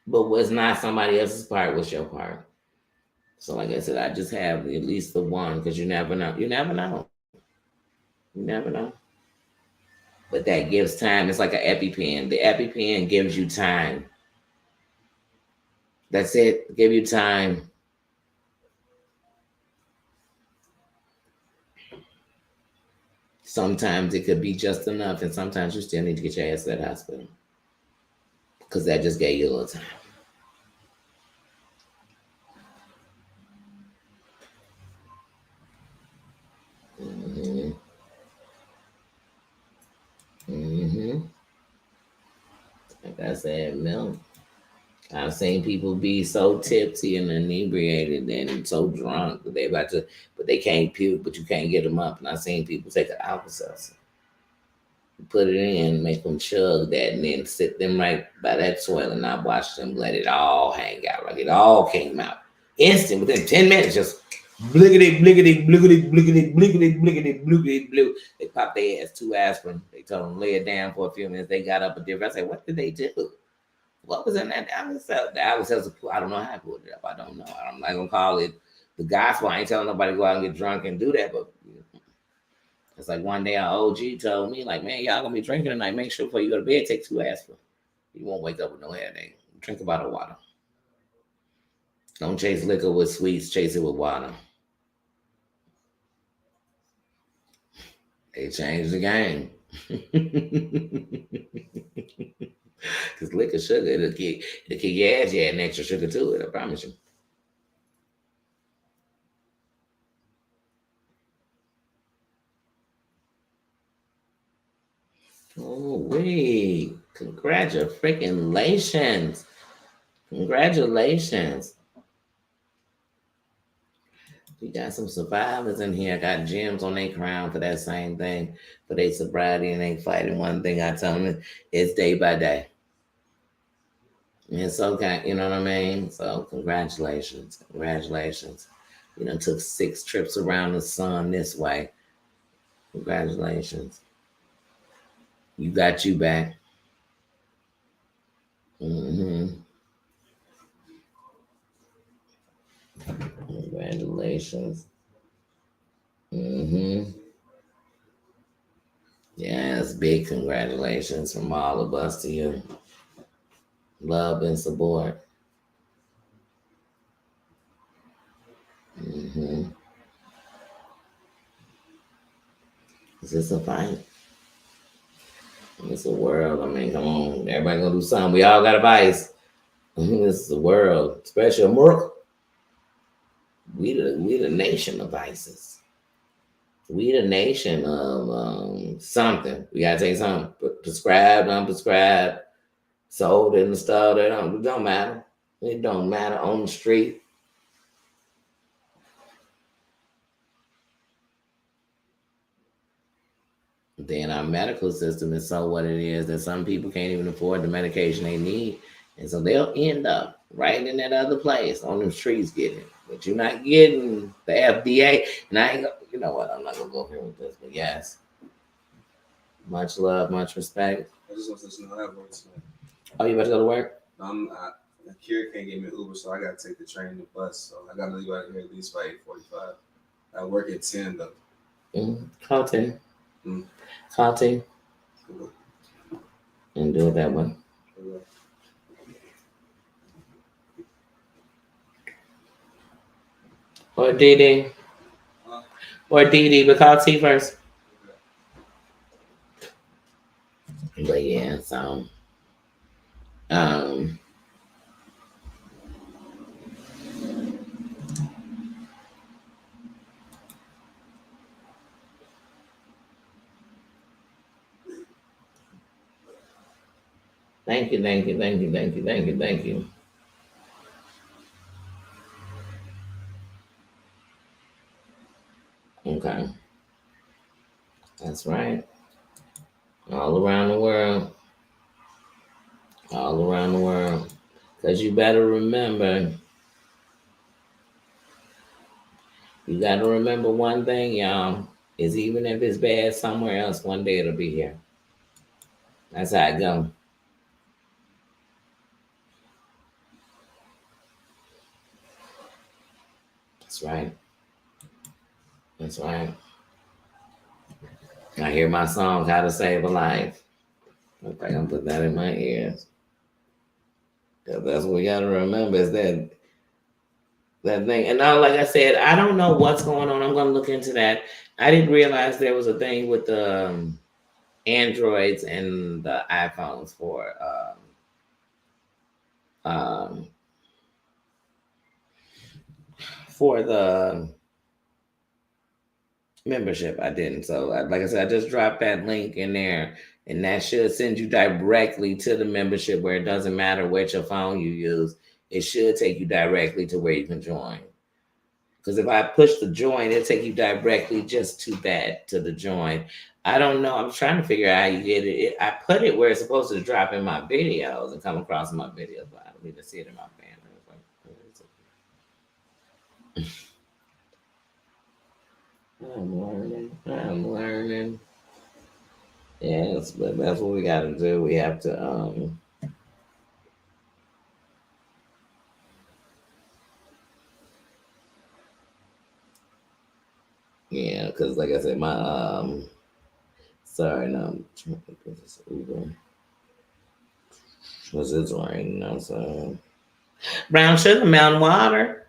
But what's not somebody else's part, what's your part? So like I said, I just have at least the one because you never know. You never know. You never know. But that gives time. It's like an EpiPen. The EpiPen gives you time. That's it. Give you time. Sometimes it could be just enough, and sometimes you still need to get your ass to that hospital. Because that just gave you a little time. Like I said, milk. I've seen people be so tipsy and inebriated and so drunk that they about to, but they can't puke, but you can't get them up. And I've seen people take an Alka-Seltzer, put it in, make them chug that, and then sit them right by that soil, and I watched them let it all hang out. Like it all came out instant within 10 minutes. Just blickety, blickety, blickety, blickety, blickety, blickety, blickety, blue. They popped their ass 2 aspirin. They told them lay it down for a few minutes. They got up a different. I said, what did they do? What was in that album? The album says, I don't know how I pulled it up. I don't know. I'm not gonna call it the gospel. I ain't telling nobody to go out and get drunk and do that. But it's like one day our OG told me, like, man, y'all gonna be drinking tonight. Make sure before you go to bed, take 2 aspirin. You won't wake up with no headache. Drink a bottle of water. Don't chase liquor with sweets. Chase it with water. They changed the game. Because liquor sugar, it'll kick your ass. You add extra sugar to it, I promise you. Oh, wait. Congratulations. Congratulations. We got some survivors in here. I got gems on their crown for that same thing, for their sobriety and they fighting. One thing I tell them is day by day. And it's okay, you know what I mean? So congratulations. Congratulations. You know, took 6 trips around the sun this way. Congratulations. You got you back. Mm-hmm. Congratulations. Mm-hmm. Yes, big congratulations from all of us to you. Love and support. Mm-hmm. Is this a fight? It's a world. I mean, come on. Everybody gonna do something. We all got a vice. This is the world, especially America. We the nation of vices. We the nation of something. We gotta take something. Prescribed, unprescribed, sold in the store. It don't matter. It don't matter on the street. Then our medical system is so what it is that some people can't even afford the medication they need. And so they'll end up right in that other place on them streets getting it. But you're not getting the FDA. And I ain't gonna, you know what? I'm not gonna go here with this, but yes. Much love, much respect. I just want to know how that works, man. Oh, you about to go to work? Kira can't get me an Uber, so I gotta take the train and the bus. So I gotta leave out here at least by 8:45. I work at 10 though. Call 10. Call 10. And do it that way. Or Didi. Or Didi, but call T first. But yeah, so thank you, thank you, thank you, thank you, thank you, thank you. Okay. That's right. All around the world. All around the world. Because you better remember, you got to remember one thing, y'all, is even if it's bad somewhere else, one day it'll be here. That's how it go. That's right. That's right. I hear my song, How to Save a Life. Okay, I'm gonna put that in my ears. Because that's what we gotta remember is that thing. And now, like I said, I don't know what's going on. I'm gonna look into that. I didn't realize there was a thing with the Androids and the iPhones for the membership. I didn't. So, like I said, I just dropped that link in there, and that should send you directly to the membership where it doesn't matter which your phone you use. It should take you directly to where you can join. Because if I push the join, it'll take you directly just to the join. I don't know. I'm trying to figure out how you get it. I put it where it's supposed to drop in my videos and come across my videos, but I don't even see it in my banner. I'm learning. Yes, but that's what we got to do. We have to because like I said, my sorry, no, I'm trying to put this Uber. Because it's raining outside. Brown sugar, mountain water.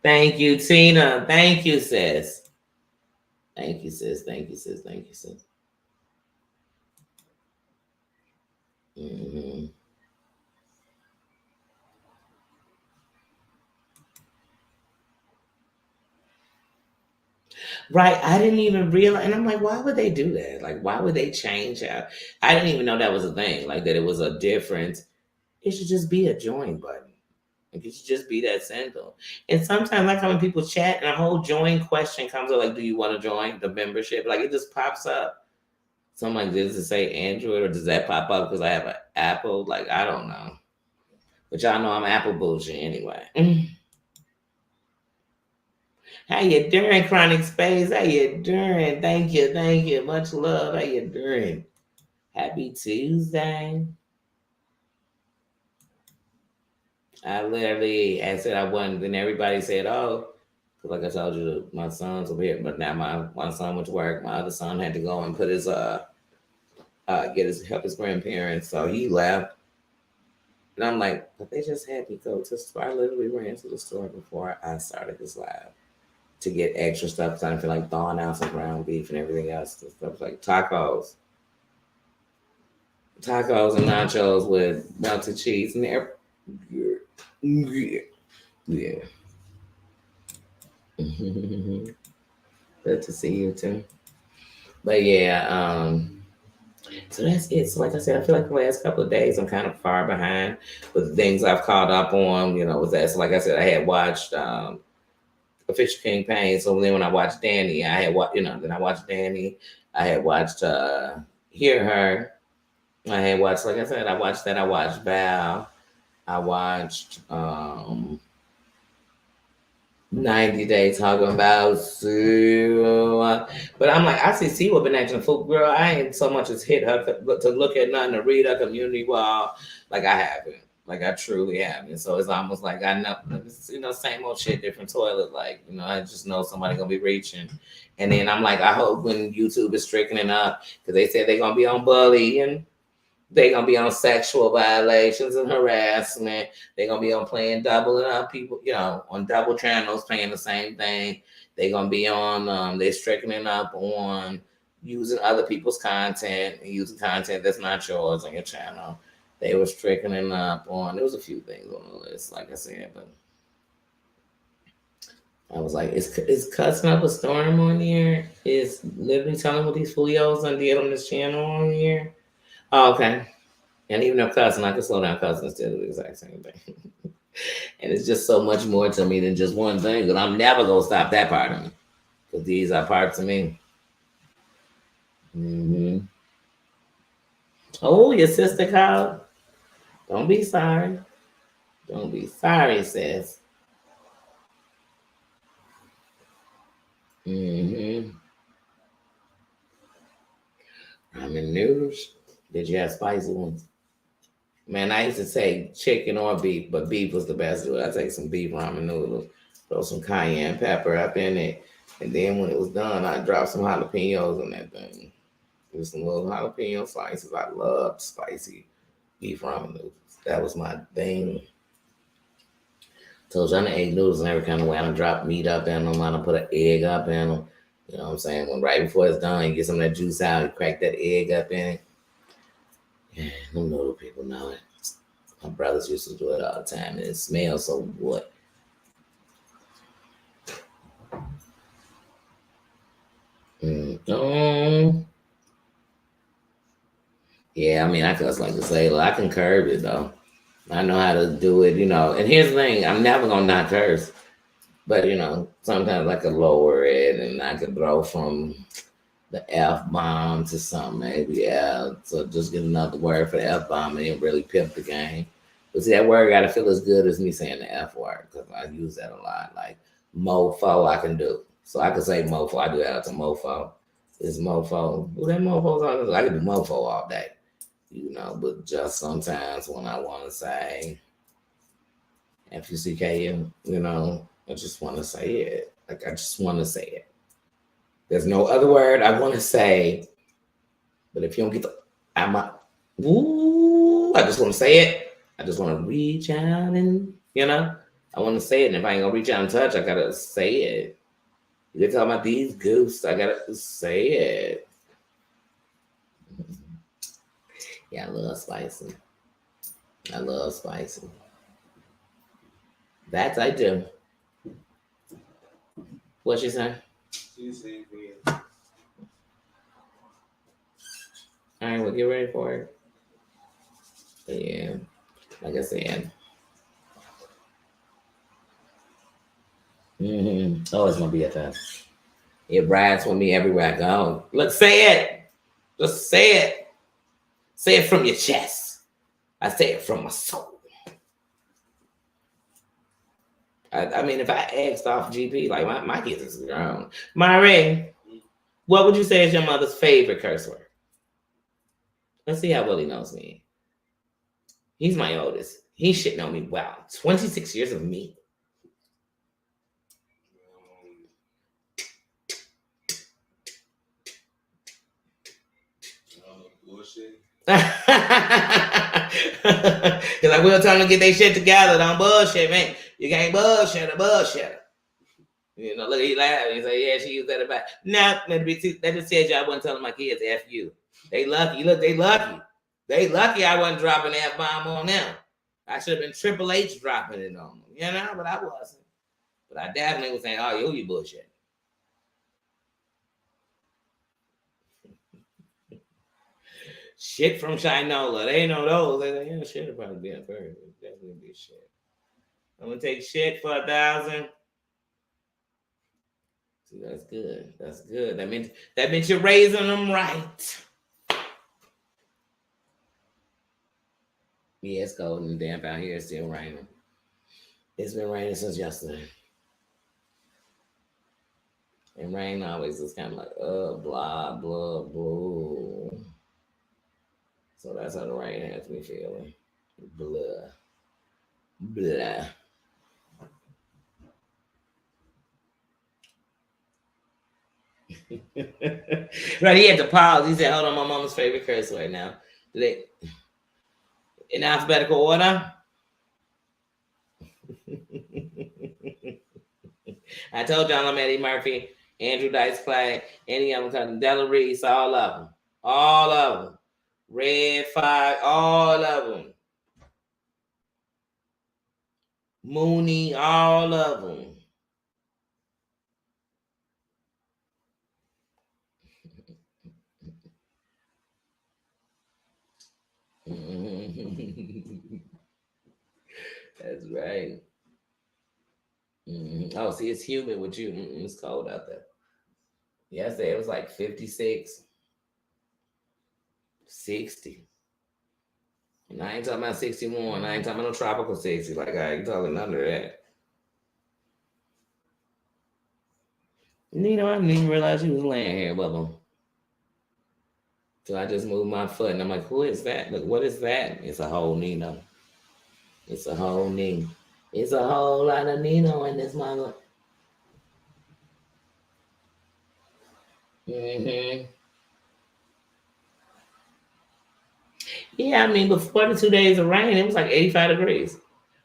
Thank you, Tina. Thank you, sis. Thank you, sis. Thank you, sis. Thank you, sis. Mm-hmm. Right. I didn't even realize. And I'm like, why would they do that? Like, why would they change out? I didn't even know that was a thing. Like, that it was a difference. It should just be a join button. Like, it should just be that simple. And sometimes, like, when people chat and a whole join question comes up, like, do you want to join the membership? Like, it just pops up. So I'm like, does it say Android or does that pop up because I have an Apple? Like, I don't know. But y'all know I'm Apple bullshit anyway. How you doing, Chronic Space? How you doing? Thank you, thank you. Much love. How you doing? Happy Tuesday. I said I wasn't, then everybody said, oh, because like I told you, my sons were here, but now my one son went to work. My other son had to go and put his help his grandparents, so he left. And I'm like, but they just had me go to the store. I literally ran to the store before I started this live to get extra stuff because I didn't feel like thawing out some ground beef and everything else. Stuff like tacos and nachos with melted cheese and there. Yeah. Good to see you too. But yeah, so that's it. So like I said, I feel like the last couple of days I'm kind of far behind with things I've caught up on, with that. So like I said, I had watched Official King Pain. So then when I watched Danny, I had then I watched Danny. I had watched Hear Her. I had watched, like I said, I watched that. I watched Val. I watched 90 Days talking about Sue. But I'm like, I see Siwa been acting a fool. Girl, I ain't so much as hit her to look at nothing, to read her community wall. Like, I haven't. Like, I truly haven't. So it's almost like I know, same old shit, different toilet. Like, I just know somebody going to be reaching. And then I'm like, I hope when YouTube is strictening up, because they said they're going to be on bullying. They're going to be on sexual violations and harassment. They're going to be on playing double people, on double channels playing the same thing. They're going to be on, they're strictening up on using other people's content and using content that's not yours on your channel. They were strictening up on, there was a few things on the list, like I said, but I was like, is cussing up a storm on here? Is literally telling what these folios I did on this channel on here? Oh, okay. And even though cussing, I can slow down cussing and still do the exact same thing. And it's just so much more to me than just one thing. Because I'm never going to stop that part of me. Because these are parts of me. Mm-hmm. Oh, your sister called? Don't be sorry. Don't be sorry, sis. Mm-hmm. Ramen noodles. Did you have spicy ones? Man, I used to say chicken or beef, but beef was the best. I take some beef ramen noodles, throw some cayenne pepper up in it, and then when it was done, I dropped some jalapenos in that thing. Just some little jalapeno slices. I loved spicy beef ramen noodles. That was my thing. Told you I done ate noodles in every kind of way. I done dropped meat up in them. I done put an egg up in them. You know what I'm saying? When right before it's done, you get some of that juice out, you crack that egg up in it. Yeah, them noodle people know it. My brothers used to do it all the time, and it smells so what? Yeah, I mean, I just like to say, I can curb it though. I know how to do it, And here's the thing: I'm never gonna not curse, but sometimes I could lower it, and I could throw from the F bomb to something maybe. Yeah, so just get another word for the F bomb, and it really pimp the game. But see, that word got to feel as good as me saying the F word because I use that a lot. Like mofo, I can do. So I can say mofo. I do that to mofo. It's mofo. Well, that mofo's on. I can do mofo all day, but just sometimes when I want to say, FUCKU, you know, I just want to say it. Like, I just want to say it. There's no other word I want to say, but if you don't get the, I'm a, ooh, I just want to say it. I just want to reach out and, you know, I want to say it. And if I ain't going to reach out and touch, I got to say it. You're talking about these goofs, I got to say it. Yeah, I love spicy. I love spicy. That I do. What you say? All right, we'll get ready for it. Yeah, like I said. Oh, it's gonna be a test. It rides with me everywhere I go. Look, say it. Just say it. Say it from your chest. I say it from my soul. I mean, if I asked off GP, like my kids is grown. Myrie, what would you say is your mother's favorite curse word? Let's see how well he knows me. He's my oldest. He should know me well. 26 years of me. Bullshit. Because I will tell them to get their shit together. Don't bullshit, man. You can't bullshit a bullshit. You know, look at he laughing. He say, yeah, she used that about. No, that just tells you I wasn't telling my kids F you. They lucky. Look, they lucky. They lucky I wasn't dropping the F-bomb on them. I should have been Triple H dropping it on them. You know, but I wasn't. But I definitely was saying, oh, you bullshit. Shit from Shinola. They know those. They say, yeah, shit will probably be a bird. Definitely be shit. I'm gonna take shit for 1,000. See, that's good. That's good. That means you're raising them right. Yeah, it's cold and damp out here. It's still raining. It's been raining since yesterday. And rain always is kind of like, blah, blah, blah. So that's how the rain has me feeling. Blah. Blah. Right, he had to pause. He said, hold on, my mama's favorite curse word now. Do they in alphabetical order? I told y'all I'm Eddie Murphy, Andrew Dice Clay, any of them, Della Reese, all of them. All of them. Red 5, all of them. Mooney, all of them. That's right. Oh, see, it's humid with you. It's cold out there. Yesterday it was like 56, 60. And I ain't talking about 61. I ain't talking about no tropical 60. Like, I ain't talking under that. You know, I didn't even realize she was laying here, Bubba. So I just moved my foot and I'm like, who is that? Look, what is that? It's a whole Nino. It's a whole Nino. It's a whole lot of Nino in this mother. Yeah, I mean, before the 2 days of rain, it was like 85 degrees.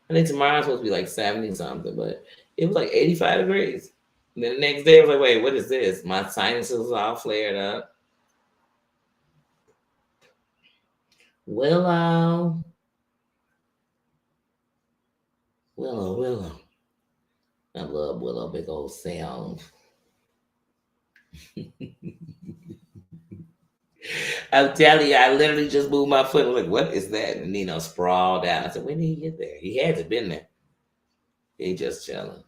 I think tomorrow's supposed to be like 70 something, but it was like 85 degrees. And then the next day, I was like, wait, what is this? My sinuses was all flared up. Willow. I love Willow, big old sound. I'm telling you, I literally just moved my foot. I was like, what is that? And Nino sprawled out. I said, when did he get there? He had to have been there. He just chilling.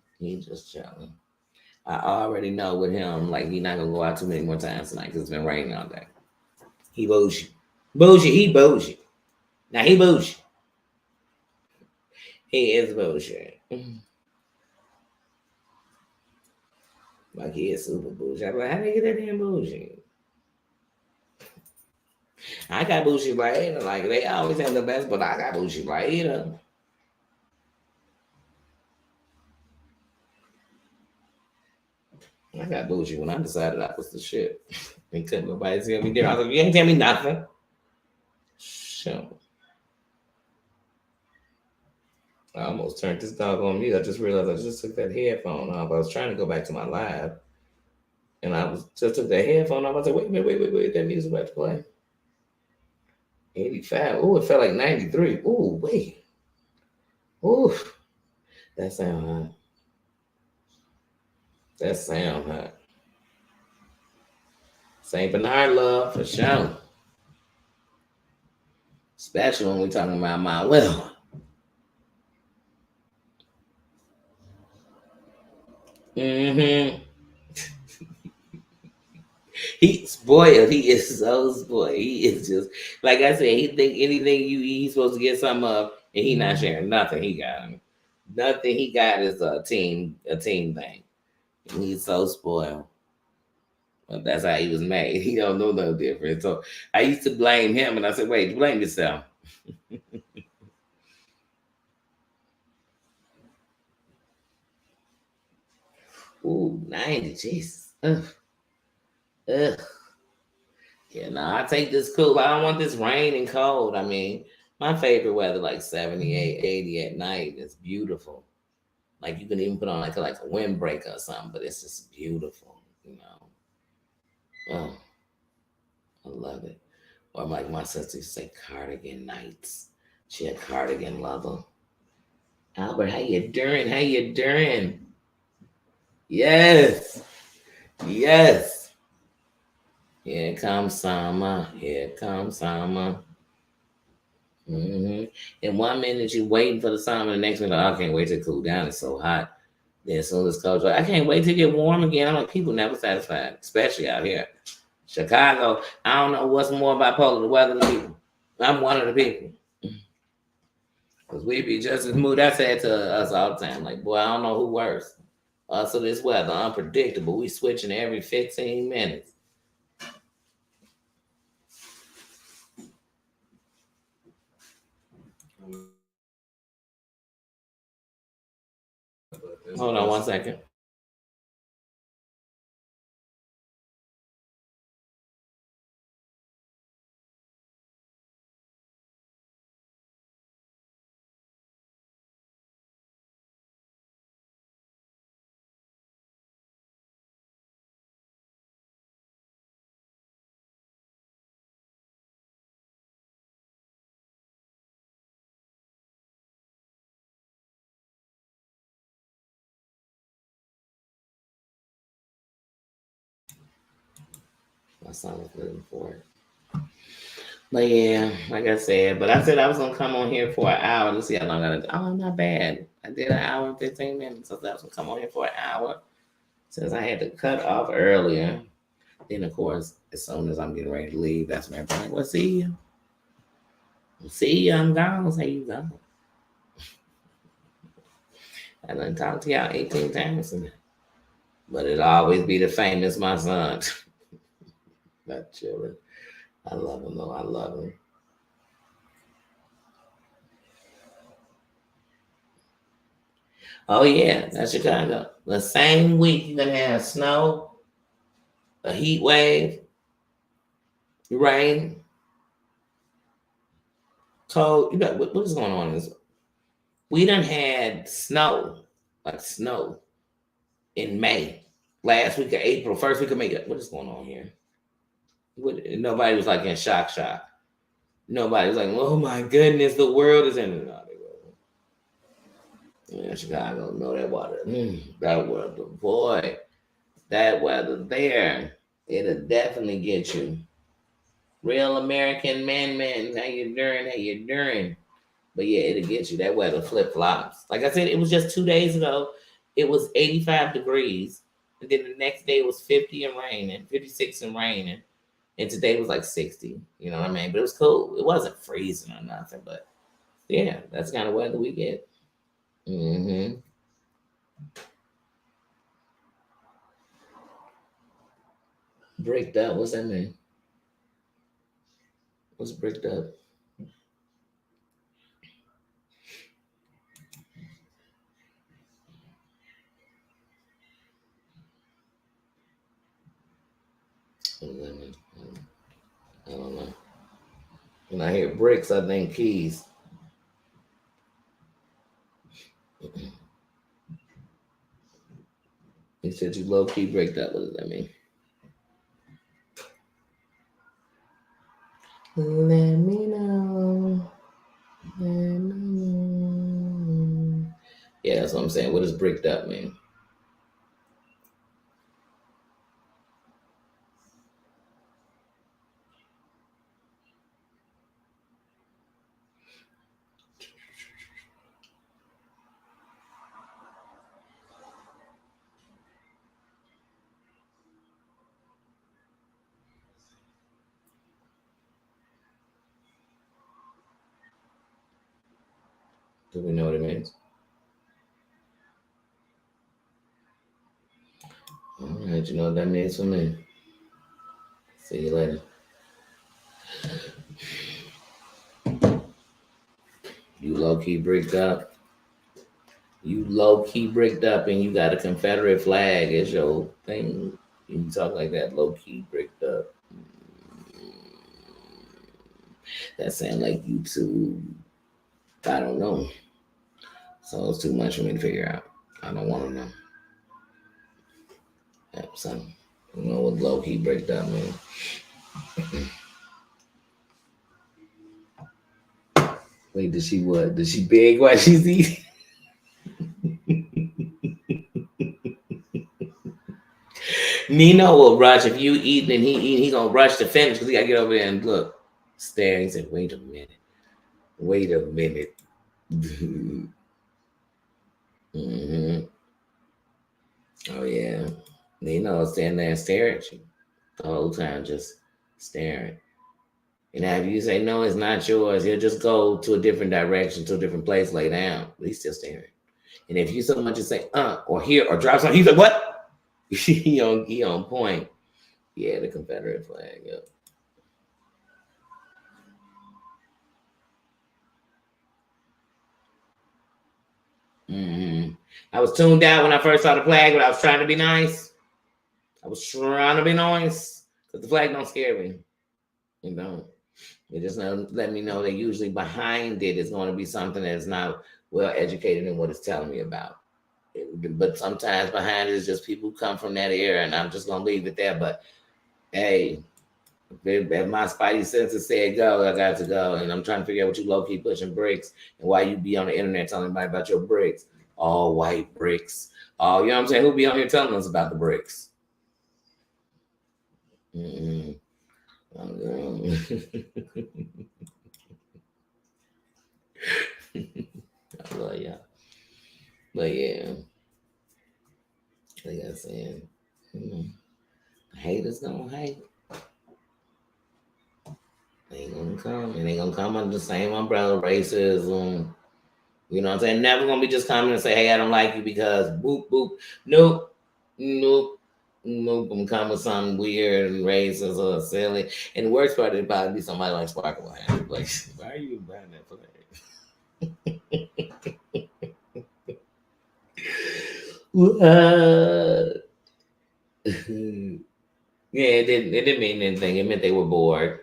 I already know with him, like, he's not going to go out too many more times tonight because it's been raining all day. He bougie. He bougie. Now, he bougie. He is bougie. Like, he is super bougie. I'm like, how do you get that damn bougie? I got bougie later. Like, they always have the best, but I got bougie later. I got bougie when I decided I was the shit. And couldn't nobody tell me there. I was like, you ain't tell me nothing. Sure. I almost turned this dog on mute. I just realized I just took that headphone off. I was trying to go back to my live. And I was just took that headphone off. I said, wait. That music about to play. 85. Oh, it felt like 93. Oh, wait. Oh, that sound hot. That sound hot. St. Bernard love for sure. Especially when we're talking about my will. Mm-hmm. He's spoiled. He is so spoiled. He is just like I said. He think anything you eat, he's supposed to get some of, and he not sharing nothing. He got nothing. He got is a team thing. And he's so spoiled. But that's how he was made. He don't know no different. So I used to blame him, and I said, "Wait, blame yourself." Ooh, 90, Jesus. Ugh. Ugh. Yeah, no, I take this cool. I don't want this rain and cold. I mean, my favorite weather like 78, 80 at night. It's beautiful. Like you can even put on like a windbreaker or something, but it's just beautiful, you know. Oh, I love it. Or like my sister used to say cardigan nights. She had cardigan lover. Albert, how you doing? How you doing? Yes. Yes. Here comes summer. Here comes summer. Mm-hmm. And 1 minute you're waiting for the summer, the next minute, oh, I can't wait to cool down. It's so hot. Then as soon as cold, like, I can't wait to get warm again. I'm like, people never satisfied, especially out here. Chicago, I don't know what's more bipolar, the weather than people. I'm one of the people. Because we be just as mood. I said to us all the time, like, boy, I don't know who worse. Us or this weather, unpredictable. We switching every 15 minutes. Hold on 1 second. My son was looking for it. But yeah, like I said, I said I was gonna come on here for an hour to see how long I did. Oh, not bad. I did an hour and 15 minutes. So I was gonna come on here for an hour since I had to cut off earlier. Then of course, as soon as I'm getting ready to leave, that's when everybody's like, well, see you. See you, I'm gone. Say you go. I done talked to y'all 18 times. But it'll always be the famous my son. Not chilling. I love him though. I love him. Oh yeah, that's Chicago. The same week you're gonna have snow, a heat wave, rain, cold. You know what is going on? We done had snow, like snow, in May, last week of April, first week of May. What is going on here? Nobody was like in shock. Nobody was like, oh my goodness, the world is in it. Yeah, Chicago, know that water. That weather, boy, that weather there, it'll definitely get you. Real American man, how you doing? How you doing? But yeah, it'll get you. That weather flip flops. Like I said, it was just 2 days ago. It was 85 degrees, and then the next day it was 50 and raining, 56 and raining, and today was like 60. You know what I mean? But it was cool. It wasn't freezing or nothing, but yeah, that's the kind of weather we get. Mm-hmm. Bricked up. What's that mean? What's bricked up? When I hear bricks, I think keys. He said you low key break that. What does that mean? Let me know. Let me know. Yeah, that's what I'm saying. What does bricked up mean? Do we know what it means? All right, you know what that means for me. See you later. You low key bricked up. You low key bricked up, and you got a Confederate flag as your thing. You talk like that, low key bricked up. That sound like you too. I don't know. So it's too much for me to figure out. I don't want to know. Yeah, so you know what low key bricked up means. Wait, did she what? Did she beg while she's eating? Nino will rush if you eat and he gonna rush to finish because he gotta get over there and look, stare. He said, "Wait a minute, wait a minute." Mm-hmm. Oh yeah, Nino will stand there and stare at you the whole time, just staring. And if you say no, it's not yours, he'll just go to a different direction, to a different place, lay down. But he's still staring. And if you so much as say or here or drop something, he's like, "What?" he on point. Yeah, the Confederate flag. Yep. I was tuned out when I first saw the flag, but I was trying to be nice. I was trying to be nice because the flag don't scare me. It don't. It just let me know that usually behind it is going to be something that's not well educated in what it's telling me about. But sometimes behind it is just people who come from that era, and I'm just gonna leave it there. But hey, if my spidey senses said go, I got to go. And I'm trying to figure out what you low key pushing bricks and why you be on the internet telling everybody about your bricks. All white bricks. Oh, you know what I'm saying? Who be on here telling us about the bricks? I love y'all. But yeah, like I said, haters gonna hate. They ain't gonna come, and they gonna come under the same umbrella, racism. You know what I'm saying? Never gonna be just coming and say, "Hey, I don't like you because boop boop." Nope, nope, nope. I'm coming with something weird and racist or silly. And the worst part is probably be somebody like Sparkle behind. Like, why are you behind that flag? Yeah, it didn't mean anything. It meant they were bored.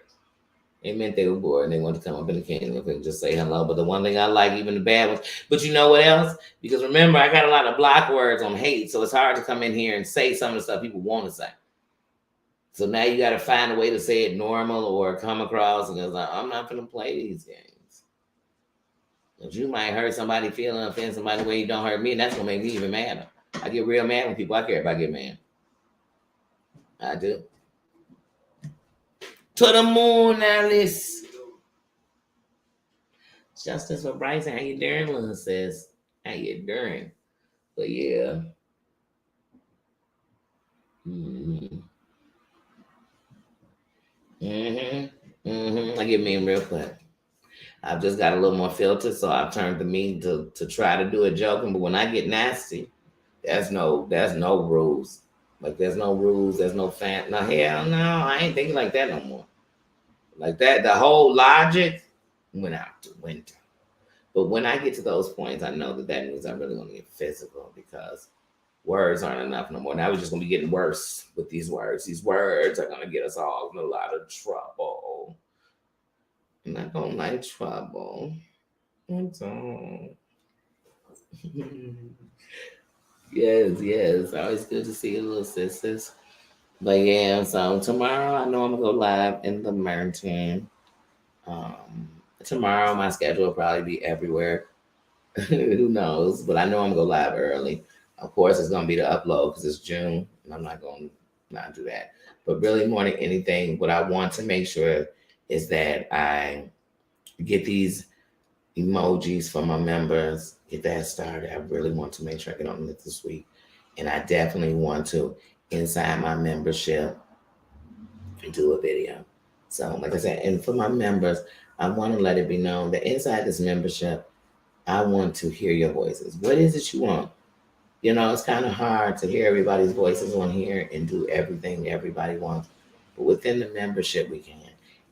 It meant they were bored and they wanted to come up in the kingdom and just say hello. But the one thing I like, even the bad ones, but you know what else? Because remember, I got a lot of block words on hate, so it's hard to come in here and say some of the stuff people want to say. So now you got to find a way to say it normal or come across and it's like, I'm not going to play these games. But you might hurt somebody feeling, offend somebody the way you don't hurt me, and that's going to make me even madder. I get real mad when people I care about get mad. I do. To the moon, Alice. Justice for Bryson. How you doing, Lil sis? How you doing? But yeah. I get mean real quick. I've just got a little more filter, so I've turned the mean to try to do it joking. But when I get nasty, there's no rules. Like there's no rules, there's no fan. No, hell no, I ain't thinking like that no more. Like that, the whole logic went out the window. But when I get to those points, I know that means I'm really going to get physical because words aren't enough no more. Now we're just going to be getting worse with these words. These words are going to get us all in a lot of trouble. I'm not gonna like trouble. I don't. Yes. Always good to see you, little sisters. But yeah, so tomorrow I know I'm gonna go live in the mountain. Um, Tomorrow my schedule will probably be everywhere. Who knows? But I know I'm gonna go live early. Of course, it's gonna be the upload because it's June, and I'm not gonna not do that. But really, more than anything, what I want to make sure is that I get these emojis for my members, get that started. I really want to make sure I get on it this week. And I definitely want to, inside my membership, do a video. So, like I said, and for my members, I want to let it be known that inside this membership, I want to hear your voices. What is it you want? You know, it's kind of hard to hear everybody's voices on here and do everything everybody wants. But within the membership, we can.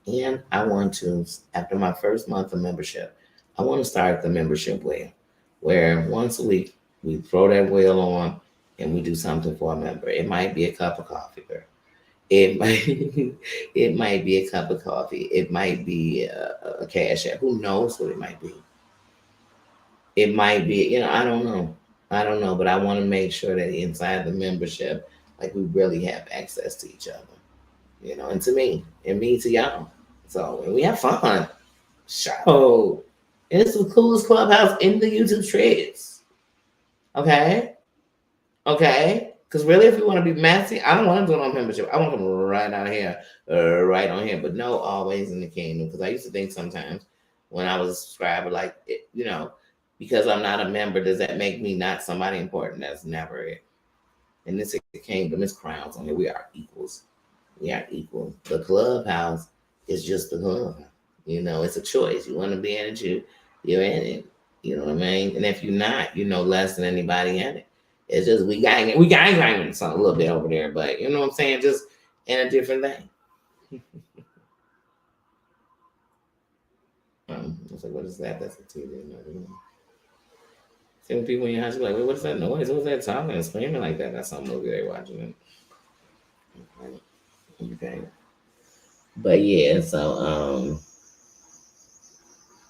And I want to, after my first month of membership, I want to start the membership wheel, where once a week we throw that wheel on and we do something for a member. It might be a cup of coffee, girl. It might, it might be a cup of coffee. It might be a cash app. Who knows what it might be? It might be, I don't know. I don't know, but I want to make sure that inside the membership, like we really have access to each other, and to me, and me to y'all. So, and we have fun. So, and it's the coolest clubhouse in the YouTube streets. Okay? Okay? Because really, if you want to be messy, I don't want to do it on membership. I want them right out here, right on here. But no, always in the kingdom. Because I used to think sometimes when I was a subscriber, like, because I'm not a member, does that make me not somebody important? That's never it. And this is the kingdom, it's crowns on here. We are equals. We are equal. The clubhouse is just the club. It's a choice. You want to be in it, you're in it. You know what I mean? And if you're not, you know less than anybody in it. It's just we gang something a little bit over there, but you know what I'm saying? Just in a different thing. It's like, what is that? That's a TV. Some people in your house be like, wait, what's that noise? What's that talking and screaming like that? That's some movie they're watching. Okay. But yeah, so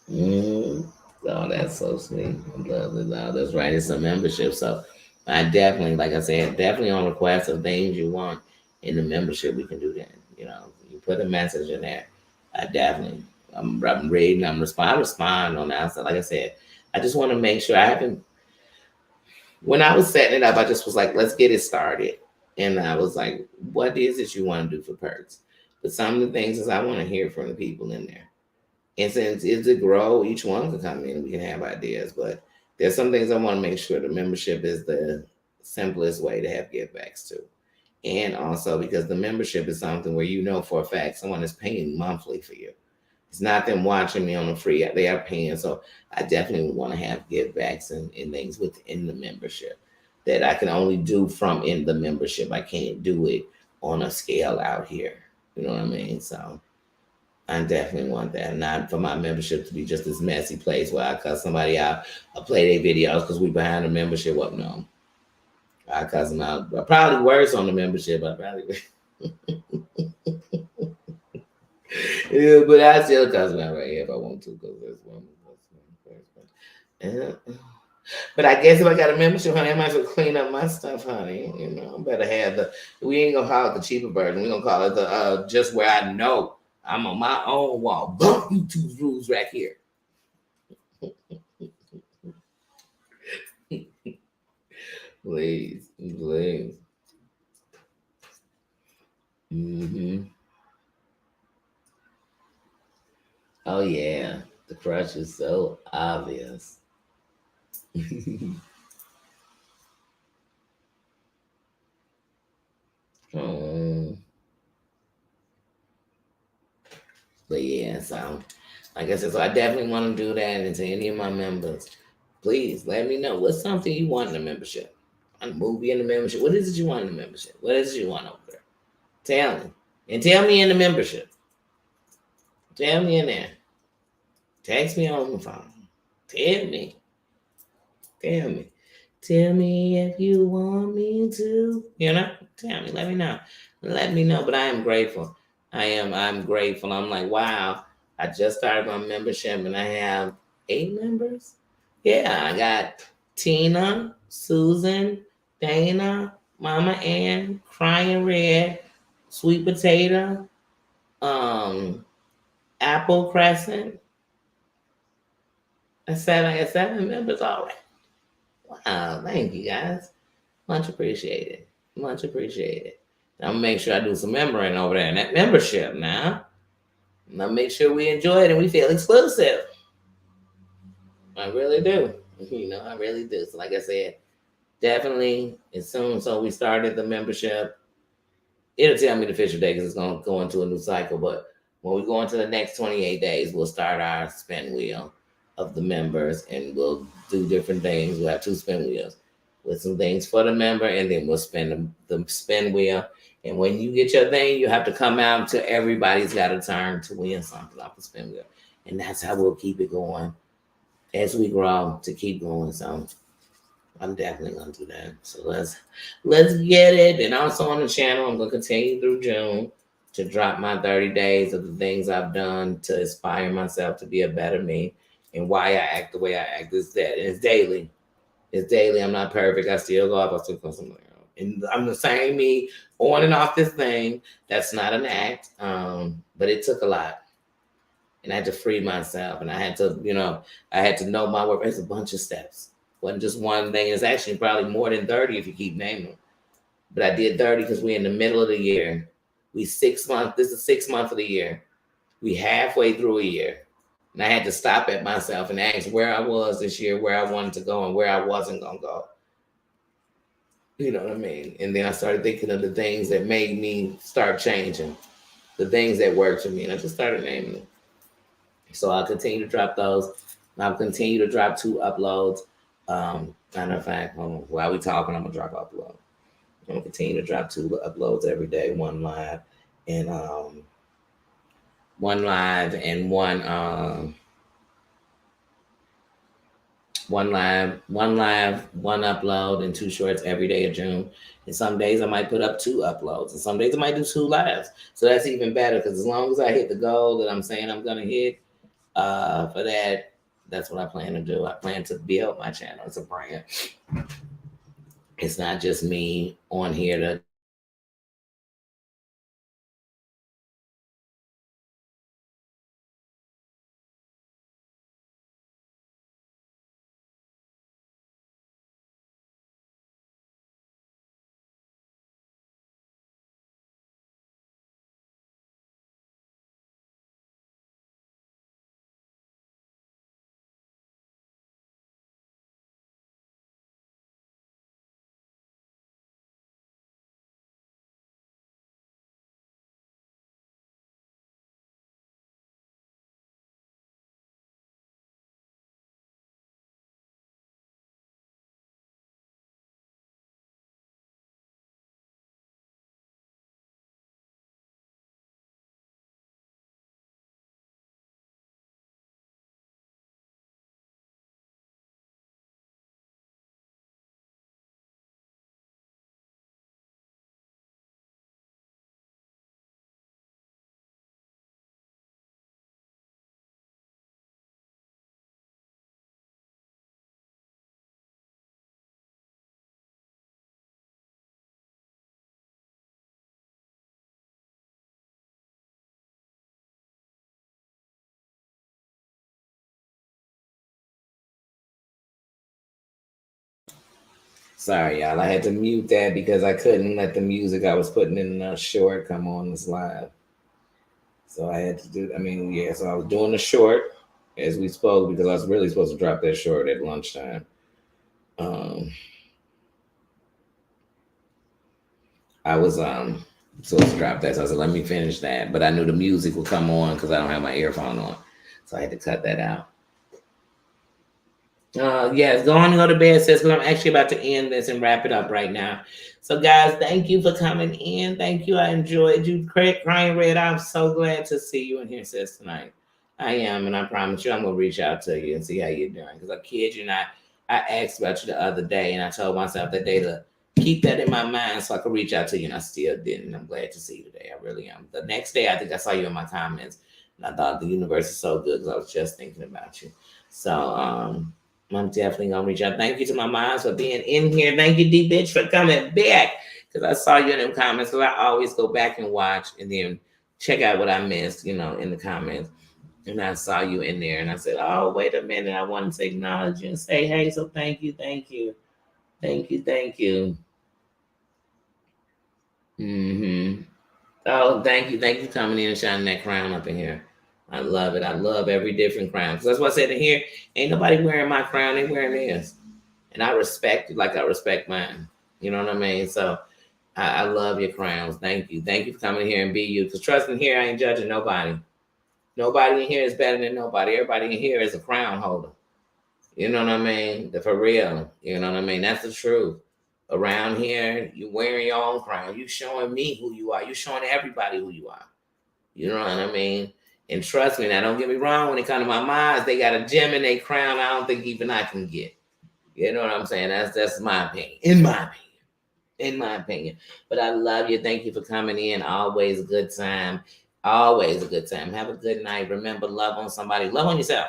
oh, that's so sweet. I love it. Oh, that's right. It's a membership. So I definitely, like I said, definitely on request of things you want in the membership, we can do that. You put a message in there. I'm reading, I respond on the outside. Like I said, I just want to make sure when I was setting it up, I just was like, let's get it started. And I was like, what is it you want to do for perks? But some of the things is I want to hear from the people in there. And since it's a grow, each one can come in and we can have ideas. But there's some things I want to make sure the membership is the simplest way to have give backs to. And also because the membership is something where for a fact someone is paying monthly for you. It's not them watching me on the free. They are paying. So I definitely want to have give backs and things within the membership that I can only do from in the membership. I can't do it on a scale out here. You know what I mean? So I definitely want that. Not for my membership to be just this messy place where I cuss somebody out. I play their videos because we behind the membership. Well, no. I cuss them out. Probably worse on the membership. I probably yeah, but I still cuss them out right here if I want to because there's one. But I guess if I got a membership, honey, I might as well clean up my stuff, honey. I better have we ain't gonna call it the cheaper version. We're gonna call it the just where I know I'm on my own wall. Bump YouTube's rules right here. Please. Oh yeah, the crush is so obvious. Oh. But yeah, so like I said, so I definitely want to do that. And to any of my members, please let me know what's something you want in the membership. A movie in the membership. What is it you want in the membership? What is it you want over there? Tell me. And tell me in the membership. Tell me in there. Text me on the phone. Tell me. Tell me if you want me to. Tell me. Let me know. But I am grateful. I'm grateful. I'm like, wow. I just started my membership and I have 8 members. Yeah, I got Tina, Susan, Dana, Mama Ann, Crying Red, Sweet Potato, Apple Crescent. I got 7 members already. Wow, thank you guys. Much appreciated. Much appreciated. I'm gonna make sure I do some membering over there in that membership now. And I'll make sure we enjoy it and we feel exclusive. I really do. I really do. So like I said, definitely as soon so we started the membership, it'll tell me the official day because it's gonna go into a new cycle. But when we go into the next 28 days, we'll start our spin wheel of the members and we'll do different things. We'll have 2 spin wheels with some things for the member, and then we'll spin the spin wheel. And when you get your thing, you have to come out to everybody's got a turn to win something off the spin wheel. And that's how we'll keep it going as we grow to keep going. So I'm definitely gonna do that. So let's get it. And also on the channel, I'm gonna continue through June to drop my 30 days of the things I've done to inspire myself to be a better me and why I act the way I act. It's daily. It's daily. I'm not perfect. I still go up. I still come somewhere else. And I'm the same me on and off this thing. That's not an act. But it took a lot. And I had to free myself. And I had to, I had to know my work. It's a bunch of steps. It wasn't just one thing. It's actually probably more than 30 if you keep naming them. But I did 30 because we're in the middle of the year. We 6 months. This is 6 months of the year. We halfway through a year. And I had to stop at myself and ask where I was this year, where I wanted to go, and where I wasn't going to go. You know what I mean? And then I started thinking of the things that made me start changing, the things that worked for me. And I just started naming them. So I'll continue to drop those. I'll continue to drop 2 uploads. Matter of fact, while we're talking, I'm going to drop upload. I'm going to continue to drop 2 uploads every day, 1 live and one upload and 2 shorts every day of June. And some days I might put up 2 uploads, and some days I might do 2 lives. So that's even better because as long as I hit the goal that I'm saying I'm gonna hit, for that, that's what I plan to do. I plan to build my channel. It's a brand. It's not just me on here to Sorry, y'all. I had to mute that because I couldn't let the music I was putting in the short come on this live. So I had to do, so I was doing the short as we spoke because I was really supposed to drop that short at lunchtime. I was supposed to drop that. So I said, let me finish that. But I knew the music would come on because I don't have my earphone on. So I had to cut that out. Yes, go on and go to bed, sis, because I'm actually about to end this and wrap it up right now. So, guys, thank you for coming in. Thank you. I enjoyed you. Crying Red, I'm so glad to see you in here, sis, tonight. I am, and I promise you I'm going to reach out to you and see how you're doing. Because I kid you not, I asked about you the other day, and I told myself that day to keep that in my mind so I could reach out to you, and I still didn't. I'm glad to see you today. I really am. The next day, I think I saw you in my comments. I thought the universe is so good because I was just thinking about you. So I'm definitely gonna reach out. Thank you to my moms for being in here. Thank you, D bitch, for coming back. Because I saw you in them comments. Because I always go back and watch and then check out what I missed, in the comments. And I saw you in there and I said, oh, wait a minute. I wanted to acknowledge you and say, hey, so thank you, thank you. Thank you, thank you. Oh, thank you. Thank you for coming in and shining that crown up in here. I love it. I love every different crown. So that's why I said in here, ain't nobody wearing my crown. They wearing theirs. And I respect it like I respect mine. You know what I mean? So I love your crowns. Thank you. Thank you for coming here and be you. Because trust me, here I ain't judging nobody. Nobody in here is better than nobody. Everybody in here is a crown holder. You know what I mean? For real. You know what I mean? That's the truth. Around here, you wearing your own crown. You showing me who you are. You showing everybody who you are. You know what I mean? And trust me, now don't get me wrong, when it comes to my moms, they got a gem in their crown I don't think even I can get. You know what I'm saying? That's my opinion. In my opinion. But I love you. Thank you for coming in. Always a good time. Always a good time. Have a good night. Remember, love on somebody. Love on yourself.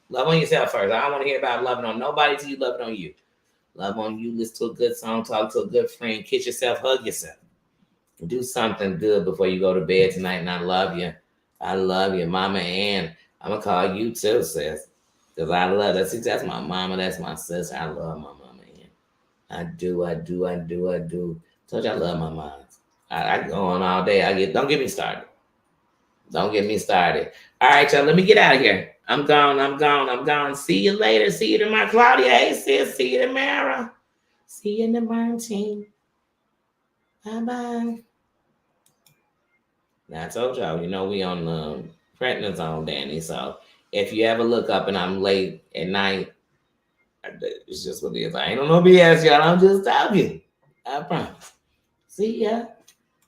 Love on yourself first. I don't want to hear about loving on nobody till you love it on you. Love on you. Listen to a good song. Talk to a good friend. Kiss yourself. Hug yourself. Do something good before you go to bed tonight. And I love you. I love you, Mama Ann. I'm going to call you too, sis. Because I love that. See, that's my mama. That's my sister. I love my mama Ann. I do. Told you I love my mom. I go on all day. Don't get me started. Don't get me started. All right, y'all. Let me get out of here. I'm gone. See you later. See you tomorrow. Claudia, hey, sis. See you tomorrow. See you in the morning. Bye-bye. Now, I told y'all, we on the prednisone, Danny. So if you ever look up and I'm late at night, it's just what it is. I ain't on no BS, y'all. I'm just talking. I promise. See ya.